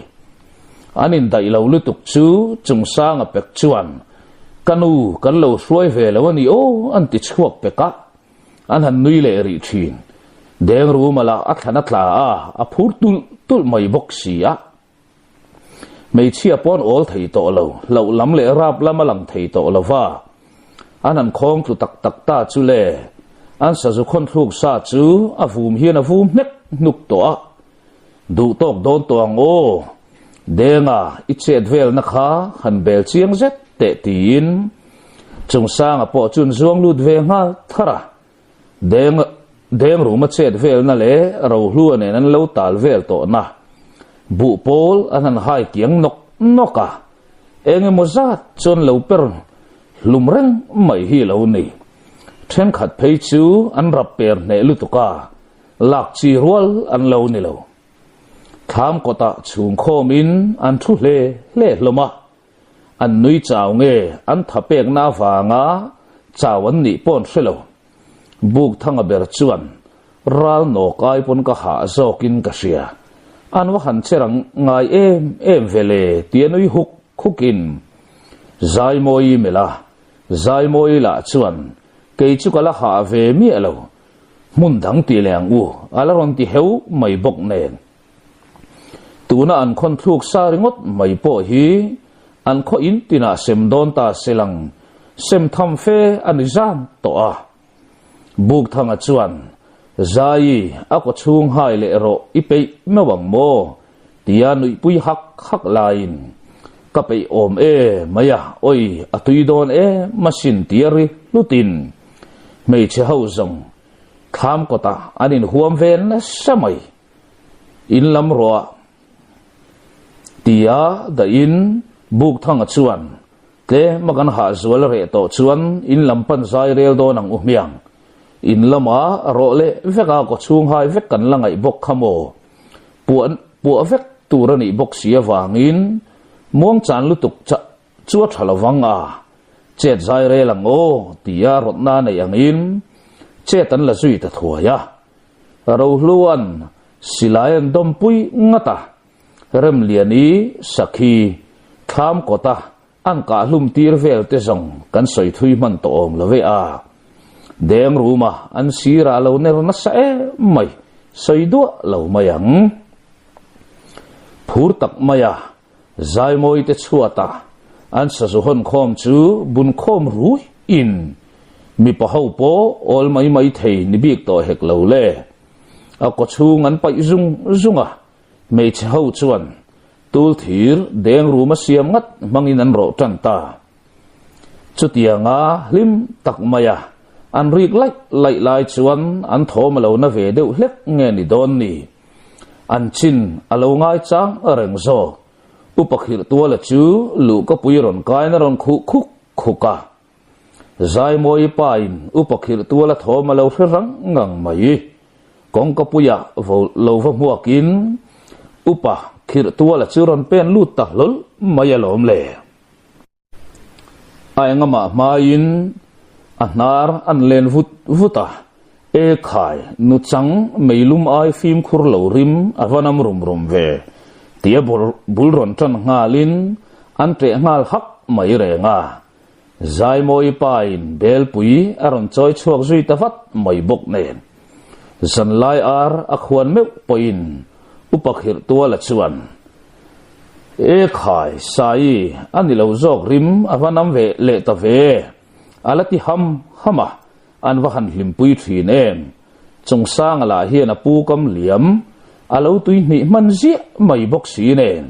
anin dai lo lutuk chu chung sang a pek chuan kanu kan lo hruai ve lo ani an ti chuak peka an han nui le ri thin deng ru mala a thana tla a phur tul mai bok sia mei chia pon ol thei to lo lam le rap lama lang thei to lo wa anan khong tu tak ta chu le an sa zu khon thuk sa chu a vum hian a vum nek nuk to a du tok don tong o denga ichet vel na kha han bel chiang zet te tin chung sang a po chun zuang lut ve nga thara deng ru ma chet vel na le ro hlu ne nan lo tal vel to na bu pol anan hai kiang noka enge mozat chon lo per lumreng mai hi lo ni then khat phei chu an rap per ne lutuka lak chi rual an lo ni lo tham kota chung khomin an thu le loma an nui chaw nge an thapek na wanga chawan ni pon hrelo buk thanga ber chuan ral no kai pon ka ha zokin ka sia an wa han cherang ngai em vele tianui hukin zai moi la chuan kei chu kala ha ve mi alo mun dang ti leng u ala ron ti heu mai bok nen tuna an khon thuk sa ringot mai po hi an kho in tina sem don ta selang sem tham fe an zan to a buk thanga chuan zai ako chung hai le ro ipe mawang mo tia nui pui hak lain kapei om maya oi atui don masin tiari lutin mei che ho zong kham kota anin huam ven na samai in lam ro tia da in buk thanga chuan te makan ha zual re to chuan in lam pan zai rel do nang umiang in lama ro le veka ko chung hai vek kan langai bok khamo pu vek turani bok sia wangin mong chan lutuk chua thalawanga chet zai re lang o tia rotna nei angin chetan la zui ta thuaya ro hluan silayan dompui ngata rem liani sakhi kham kota an ka hlum tir vel te zong kan soi thui man to ong love a deng ruma an sira lo ner na sa mai soi do lo mayang phur tak maya zai moi te chuata an sa zu hon khom chu bun khom ru in mi pa ho po ol mai thei ni bik to hek lo le a ko chung an pai zunga mei che ho chuan tul thir deng ruma siam ngat mangin an ro tan ta chutianga lim tak maya an rik lai chuan an thom lo na ve deuh hlek nge ni don ni an chin alo ngai chang reng zo upakhir tuala chu lu ka puiron kai na ron khuka zai moi pain upakhir tuala thom lo rang ngang mai kong ka puya vo lo va muakin upa khir tua la churon pen lut ta lol mayalom le ai ngama main anar an len vuta e khai nu chang meilum ai phim khur lo rim avanam rum ve tia bulron tan ngalin an tre ngal hak mai renga zai moi pain bel pui aron choi chuak zui tafat mai bok nen zan lai ar akhwan me poin upakhir tua la chuan e khai sai ani lo zok rim avanam ve le ta ve alati hama an vahan hlimpui thin em chung sang la hian a pu kam liam alo tui ni man zia mai bok si nen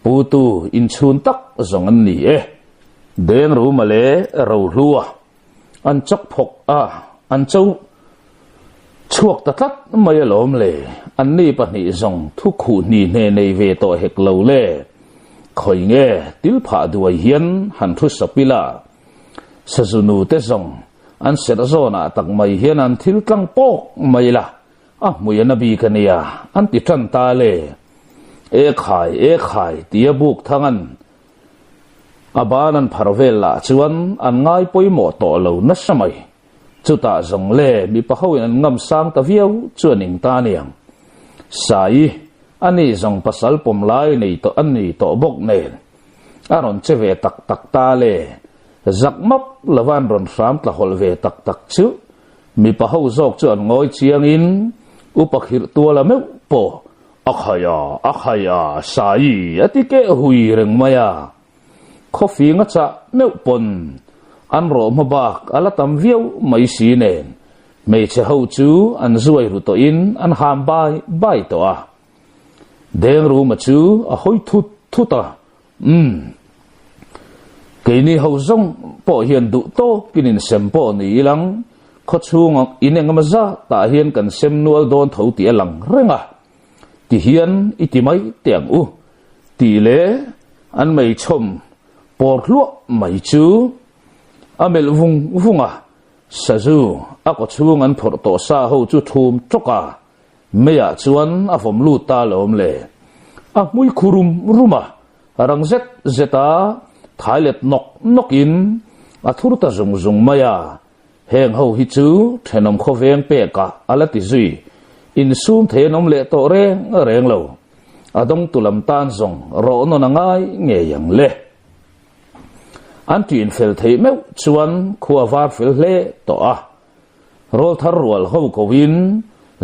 pu tu in chun tak zong an ni e deng ru male ro lua an chok phok a an chau chuak ta tlat mai lom le an ni pa ni zong thu khu ni ne nei ve to hek lo le khoi nge til pha duai hian han thu sapila sajunu te zong an sera zona tak mai hian an thil tlang pok mai la a muya nabi kania an ti than ta le e khai tia buk thangan abanan pharvel la chuan an ngai poimo to lo na samai chuta zong le mi pa hoin an ngam sang ta viau chuaning ta niang sai ani zong pasal pom lai nei to ani to bok nen aron cheve tak ta le zak map lawan ron ram tla hol ve tak chu mi pa ho zok chuan ngoi chiang in upakhir tua la meu po akhaya sai atike hui reng maya coffee nga cha meu pon an ro ma bak ala tam viau mai si nen mei che ho chu an zuai ru to in an ham bai to a deng ru ma chu a hoi thu ta ke ni ho zong po hian du to kinin sem po ni lang kho chung in engama za ta hian kan sem nual don tho ti alang renga ti hian iti mai tiang u ti le an mei chom por lu mai chu amel vunga sazu ako chung an phor to sa ho chu thum toka meya chuan a vom lu ta lom le a mui khurum ruma rang zeta thailet nok in a thur ta zung maya heng ho hi chu thenom kho veng pe ka alati zui in sum thenom le to reng lo adong tulam tan zong ro no na ngai nge yang le an tin fel thei meu chuan khuwa var fel le to a rol thar rual ho ko win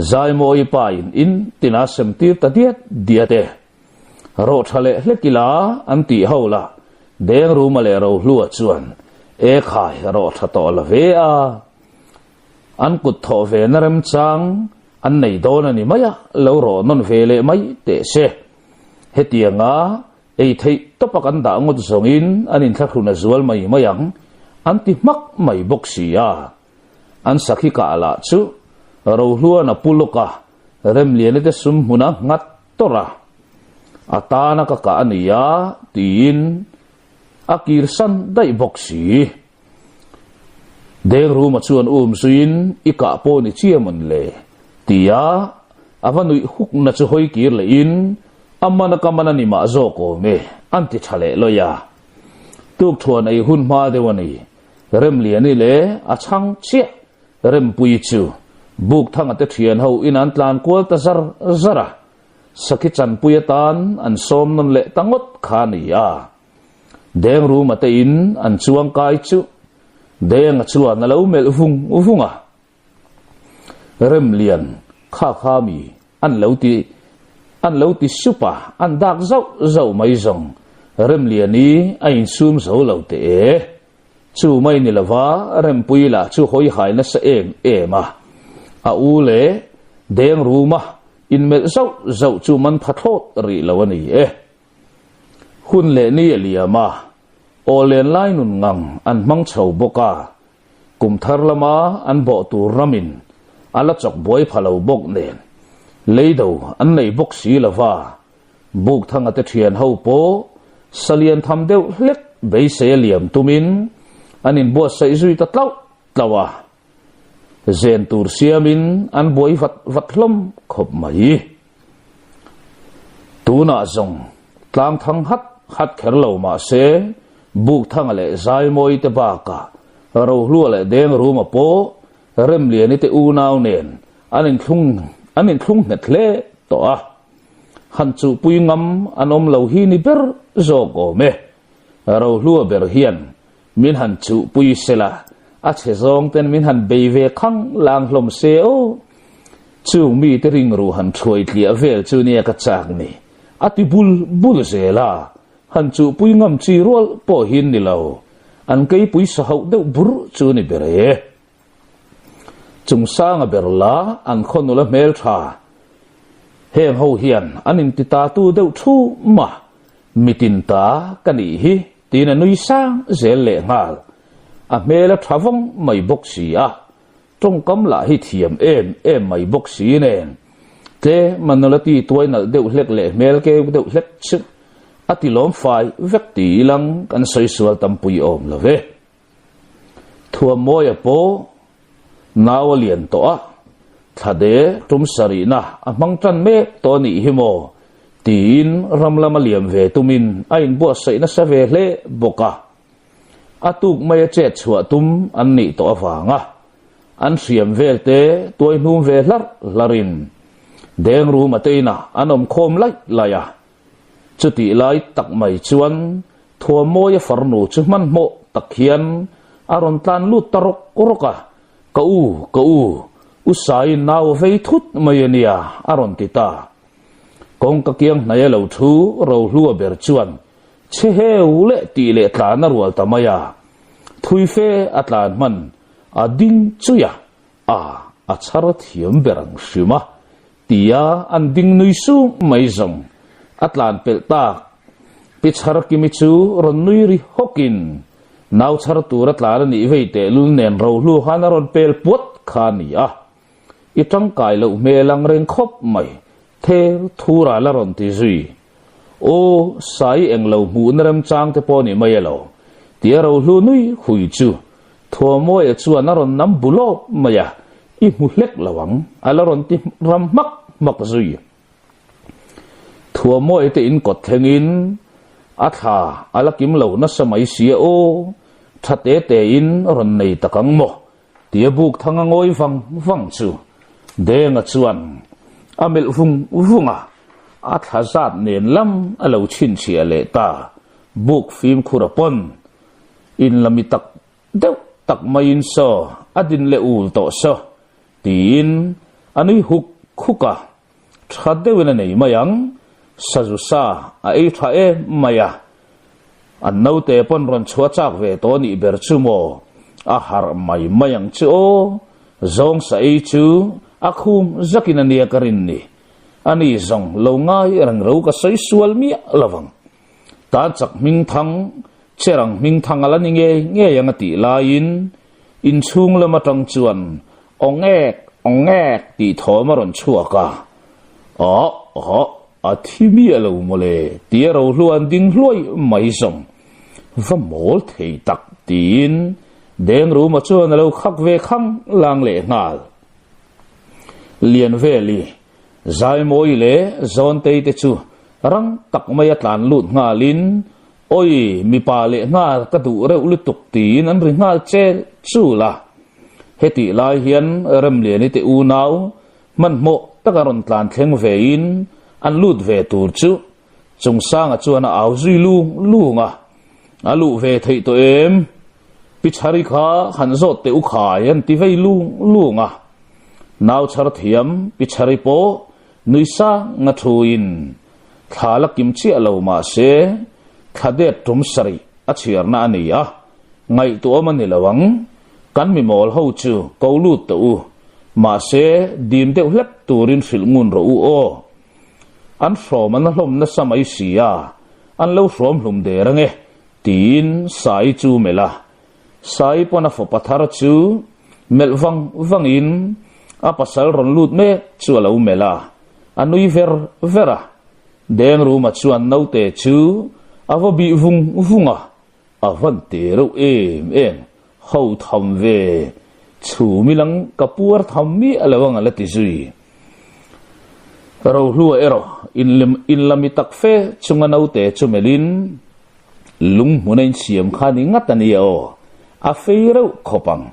zai moi pa in tina sem tir ta diate ro thale hlekila an ti ho la deng ru male ro lua chuan e khai ro tha to la ve a an kut tho ve na rem chang an nei don ani maya lo ro non ve le mai te se hetianga ei thei to pakan da ngot zongin anin thakhuna zual mai mayang anti mak mai boxia an sakhi ka ala chu ro lua na puloka rem lian te sum huna ngat tora atana ka ania tin akir san dai boxi deng ru ma chuan suin ika po ni chiamon le tia avanui huk na chu hoi kir le in amana kamana ni ma zo ko me anti thale loya tuk thuan ai hun ma dewani rem liani le achang che rem pui chu buk thang ate thian ho in an tlan kwal ta zara sakhi chan puyatan an som non le tangot khania deng ru mate in an chuang kai chu deng chuan na lo mel uvunga rem lian kha mi an lo ti supa an dak zau mai zong rem liani ain sum zo lo te chu mai ni lawa rem pui la chu hoi hai na sa ema a u le deng ru ma in mel zau chu man phathot ri lawani hun le ni liama olen lainun ngang an mang chho boka kum thar lama an bo tu ramin ala chok boy phalo bok nen leido an nei bok si lawa buk thang ate thian ho po salian tham deu hlek be se liam tumin anin bo sai zui ta tlawa zen tur siamin an boy vat hlom khop mai tu tuna zong tlang thang hat kher lo ma se buk thang le zai moi te ba ka ro hlu le deng ru ma po rem lian ni te u nau nen anin thlung net le to a han chu pui ngam anom lo hi ni ber zo go me ro hlu ber hian min han chu pui sela a che zong ten min han be ve khang lang hlom se o chu mi te ring ru han throi tlia vel chu ne ka chak ni ati bul zela han chu pui ngam chi rol po hin ni lo an kei pui sa hau deuh bur chu ni bere chung sang a berla an khonula mel tha heng ho hian anin ti ta tu deuh thu ma mitin ta kani hi tin anui sang zel le ngal a mela thavong mai bok si a trong kam la hi thiam em mai bok si nen te manolati toinal deuh hlek le mel ke deuh hlek chik ati lom fai vek ti lang kan soi sual tampui om love thua moya po nawalian to a thade tum sari na amang tan me to ni himo tin ramlama liam ve tumin ain bo sai na save le boka atuk mai che chua tum an ni to awanga an siam velte toy num ve larin deng ru mateina anom khom lai laya chuti lai tak mai chuan thua moya farnu chuman mo takhian aron tlan lu tarok oroka ka u usai naw vei thut mayania aron tita kong ka kiang naya lo thu ro hlu ber chuan che heu le ti le tlan rual tamaya thui fe atlan man ading chuya a chara thiam berang shima tia an ding nui su mai zong atlan pel ta pichar kimi chu ron nui ri hokin naw char tur atlan ni veite lul nen ro hlu hanaron pel puat khania itang kai lo melang reng khop mai the thura la ron ti zui o sai eng lo mu naram chang te poni mai lo tia ro hlu nui hui chu thua mo e chu anaron nam bulo maya i mu hlek lawang alaron ti ram mak zui thua mo e te in kot thengin atha alakim lo na samai sia o thate te in ron nei takang mo tia buk thanga ngoi wang chu denga chuan amel vunga atha zat nen lam alo chin chia le ta buk phim khurapon in lami deuh tak main so adin le ul to so tin anui huk khuka thadewena nei mayang sajusa a ei tha e maya an no te pon ron chua chak ve to ni ber chumo a har mai mayang chu o zong sa ei chu akhum zakina nia karin ni ani zong lo ngai rang ro ka sai sual mi lawang ta chak ming thang cherang ming thang ala ni nge yang ati lain in chung lama tang chuan ongek ti thoma ron chua ka a thimi alo mole tia ro hluan ding hloi mai zong va mol thei tak tin deng ru ma chuan alo khak ve khang lang le ngal lian veli zai moi le zon te te chu rang tak mai atlan lut ngalin oi mi pa le ngal ka du re ulu tuk tin an ri ngal che chu la heti lai hian ram le ni te u nau man mo takaron tlan thleng ve in an lut ve tur chu chung sang a chuan a au zui lu nga alu ve thei to em pichari kha han zot te u kha yan ti vei lu nga naw char thiam pichari po nuisa nga thuin khala kimchi alo ma se khade tum sari achiar na ani a ngai to mani lawang kan mi mol ho chu ko lu to u ma se dim te hlep turin filngun ro u o an from an hlom na samai sia an lo from hlum de range tin sai chu mela sai pona fo pathar chu melwang in a pasal ron lut me chu lo mela anui vera deng ru ma chuan no te chu ava bi vunga avan te ro em ho tham ve chu milang kapur tham mi alawang alati zui rau lua ero in lamitak fe chunga naute chumelin lung munain siam khani ngatani o a feiro khopang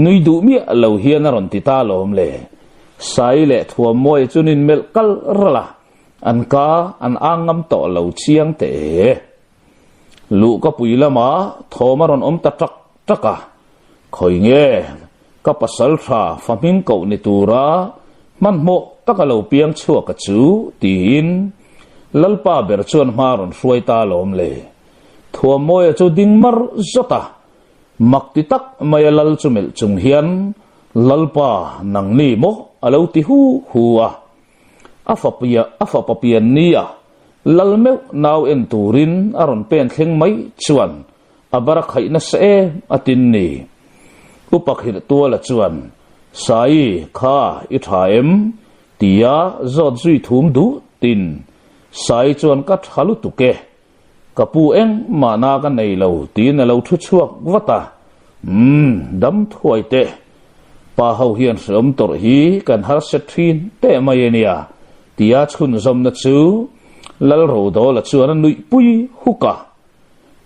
nui du mi lo hian ron ti ta lom le sai le thua moi chunin mel kal rala an ka an angam to lo chiang te lu ka puilama thoma ron om ta taka khoi nge ka pasal tha faming ko ni tura man mo takalo piang chua ka chu tin lalpa ber chuan maron hruai ta lom le thua moi chu ding mar zota makti tak maya lal chumel chung hian lalpa nang ni mo alo ti hu huwa afapia nia lalmeu naw en turin aron pen thleng mai chuan abarak haina se atin ni upakhir tuala chuan sai kha i thaem tia zot zui thum du tin sai chuan ka thalu tuke kapu eng mana ka nei lo tin lo thu chuak wata dam thuai te pa ho hian som tor hi kan har se thin te mai ania tia chun zom na chu lal ro do la chuan nui pui huka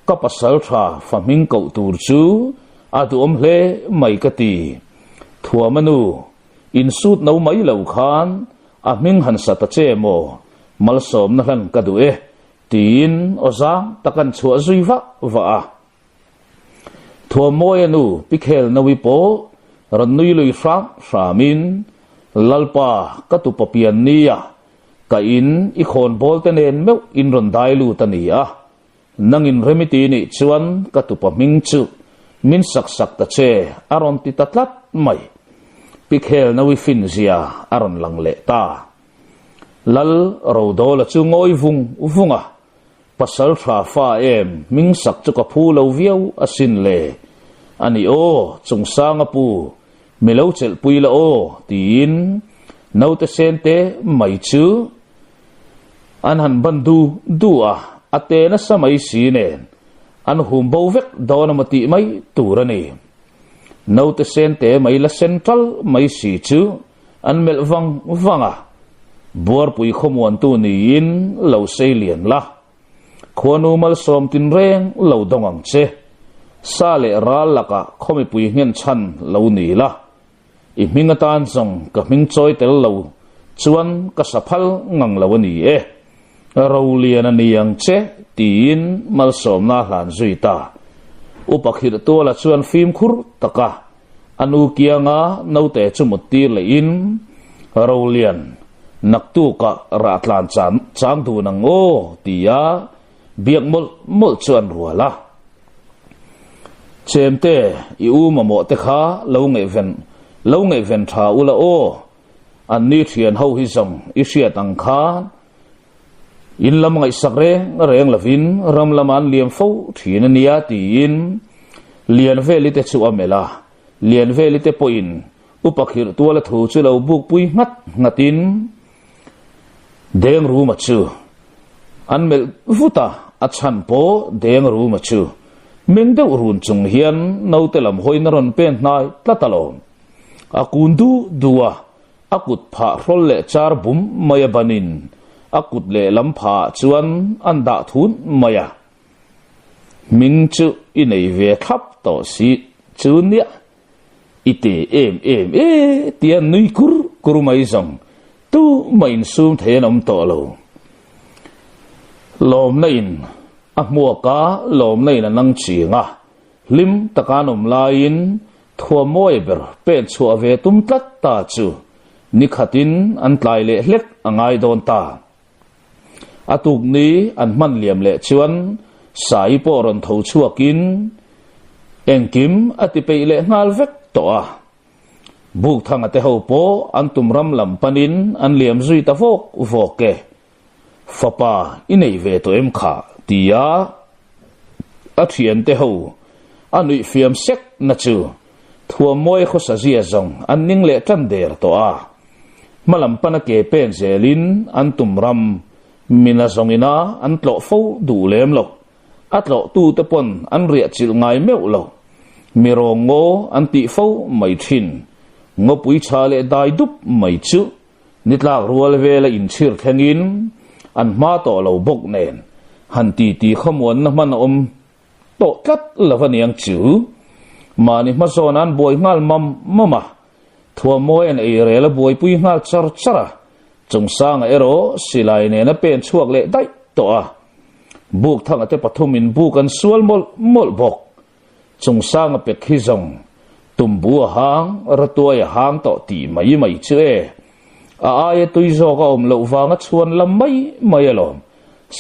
ka pasal tha faming ko tur chu atu om hle mai ka ti thua manu in suit no mai lo khan a ming han sa ta che mo mal som na hlan ka du e tin oza takan chua zui va thua moi anu pikhel na wi po ran nui lui min lalpa ka tu papian nia ka in i khon bol te nen meu in ron dai lu ta nia nangin remiti ni chuan ka tu pa ming chu min sak ta che aron ti tatlat mai pikhel na wi fin zia aron lang le ta lal ro do la chu ngoi vunga pasal tha fa em ming sak chu ka phu lo viau asin le ani o chung sanga pu melo chel pui la o tin nau te sente mai chu an han bandu dua ate na samai sinen an hum bo vek dona mati mai turani nau te sente mai la central mai si chu an mel vanga buar pui khomwan tu ni in lo seilian la khonu mal som tin reng lo dongang che sale ral laka khomi pui ngen chan lo ni la i minga tan song ka ming choi tel lo chuan ka saphal ngang lo ni e raulian aniang che tin mal som na hlan zui ta upakhir to la chuan phim khur taka anu kianga note chumuti le in raulian naktu ka ratlan chang tu nang o tia biak mol chuan ruala chemte i uma mo te kha lo nge ven tha ula o an ni thian ho hi zong i sia tang kha in lam ngai sakre reng lavin ram laman liam fo thin ania ti in lian veli te chu amela lian veli te poin upakhir tuala thu chu lo buk pui ngatin deng ru ma chu an mel vuta achan po deng ru ma chu meng de urun chung hian no te lam hoina ron pen nai tlatalom akundu duwa akut pha rol le char bum maya banin akut le lam pha chuan anda thun maya ming chu inei ve thap to si chu nia ite em tian nui kur mai zong tu main sum then om to lo lom nain a mua ka lom nain nang chinga lim takanom lain thua moi ber pen chua ve tum tlat ta chu nikhatin an tlai le hlek angai don ta atuk ni an man liam le chuan sai poron tho chuakin engkim ati pe le ngal vek to a buk thang ate ho po an tumram lam panin an liam zui ta vok ke fapa inei ve to em kha tia a thian te ho anui fiam sek na chu thua moi kho sa zia zong an ning le tan der to a malam pana ke pen zelin an tumram mina zongina an tlo fo du lem lo atlo tu te pon an ria chil ngai meu lo mirongo an ti fo mai thin ngopui cha le dai dup mai chu nitlak rual vela in chir thengin an ma to lo bok nen han ti khamon na man om to tlat lavaniang chu mani ma zonan boy ngal mama thua moi an ei rela boy pui ngal chara chung sang ero silai ne na pen chuak le dai to a buk thang ate pathumin buk an sual mol bok chung sang pe khizong tumbu hang ratuai hang to ti mai che a ai tui zo ka om lo wanga chuan lam mai alom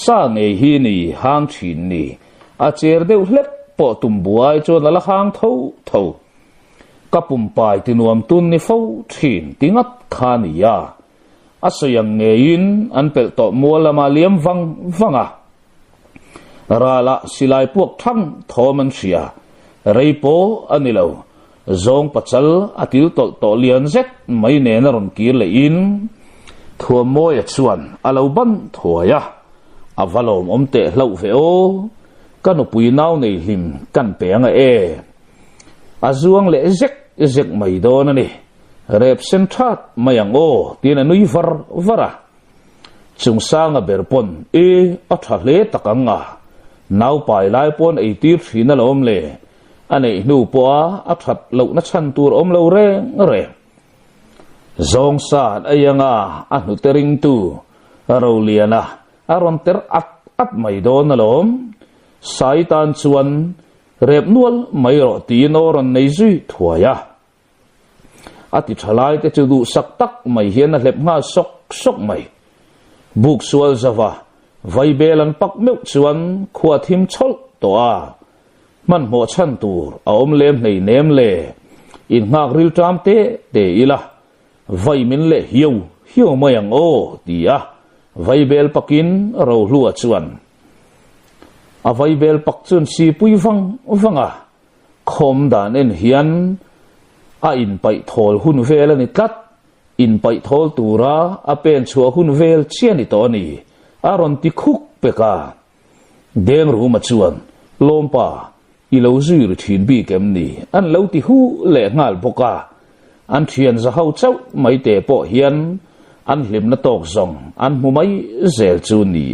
sa nge hi ni hang thin ni a cher deuh hlek po tumbuai chuan la hang tho kapum pai tinuam tun ni fo thin tingat khania asayang nge in an pel to mualama liam wanga rala silai puak thang thoman sia reipo anilo zong pachal atil to lian zet mai ne na ron kir le in thua moi chuan alo ban thuaya avalom omte hlo ve o kanu pui nau nei him kan penga azuang le zek mai don ani rep sen that mayang o tin anui vara chung sanga berpon atha le takanga nau pai lai pon ei tir thina lom le anei nu po athat lo na chan tur om lo re zong sa ayanga anu tering tu roliana aron ter at mai don lom saitan chuan rep nual mai ro ti noron nei zui thuaya ati thalai te chu du sak tak mai hian a hlep nga sok mai buk sual zawa vai belan pak meu chuan khua thim chol to a man mo chan tur a om lem nei nem le in ngak ril tram te ila vai min le hiu mayang o tia vai bel pakin ro hlua chuan a vai bel pak chun si pui vanga khom dan en hian a in pai thol hun vel ani tlat in pai thol tura a pen chua hun vel chiani to ni aron ti khuk peka deng ru ma chuan lompa ilo zui thin bi kem ni an lo ti hu le ngal boka an thian za hau chau mai te po hian an hlim na tok zong an mu mai zel chu ni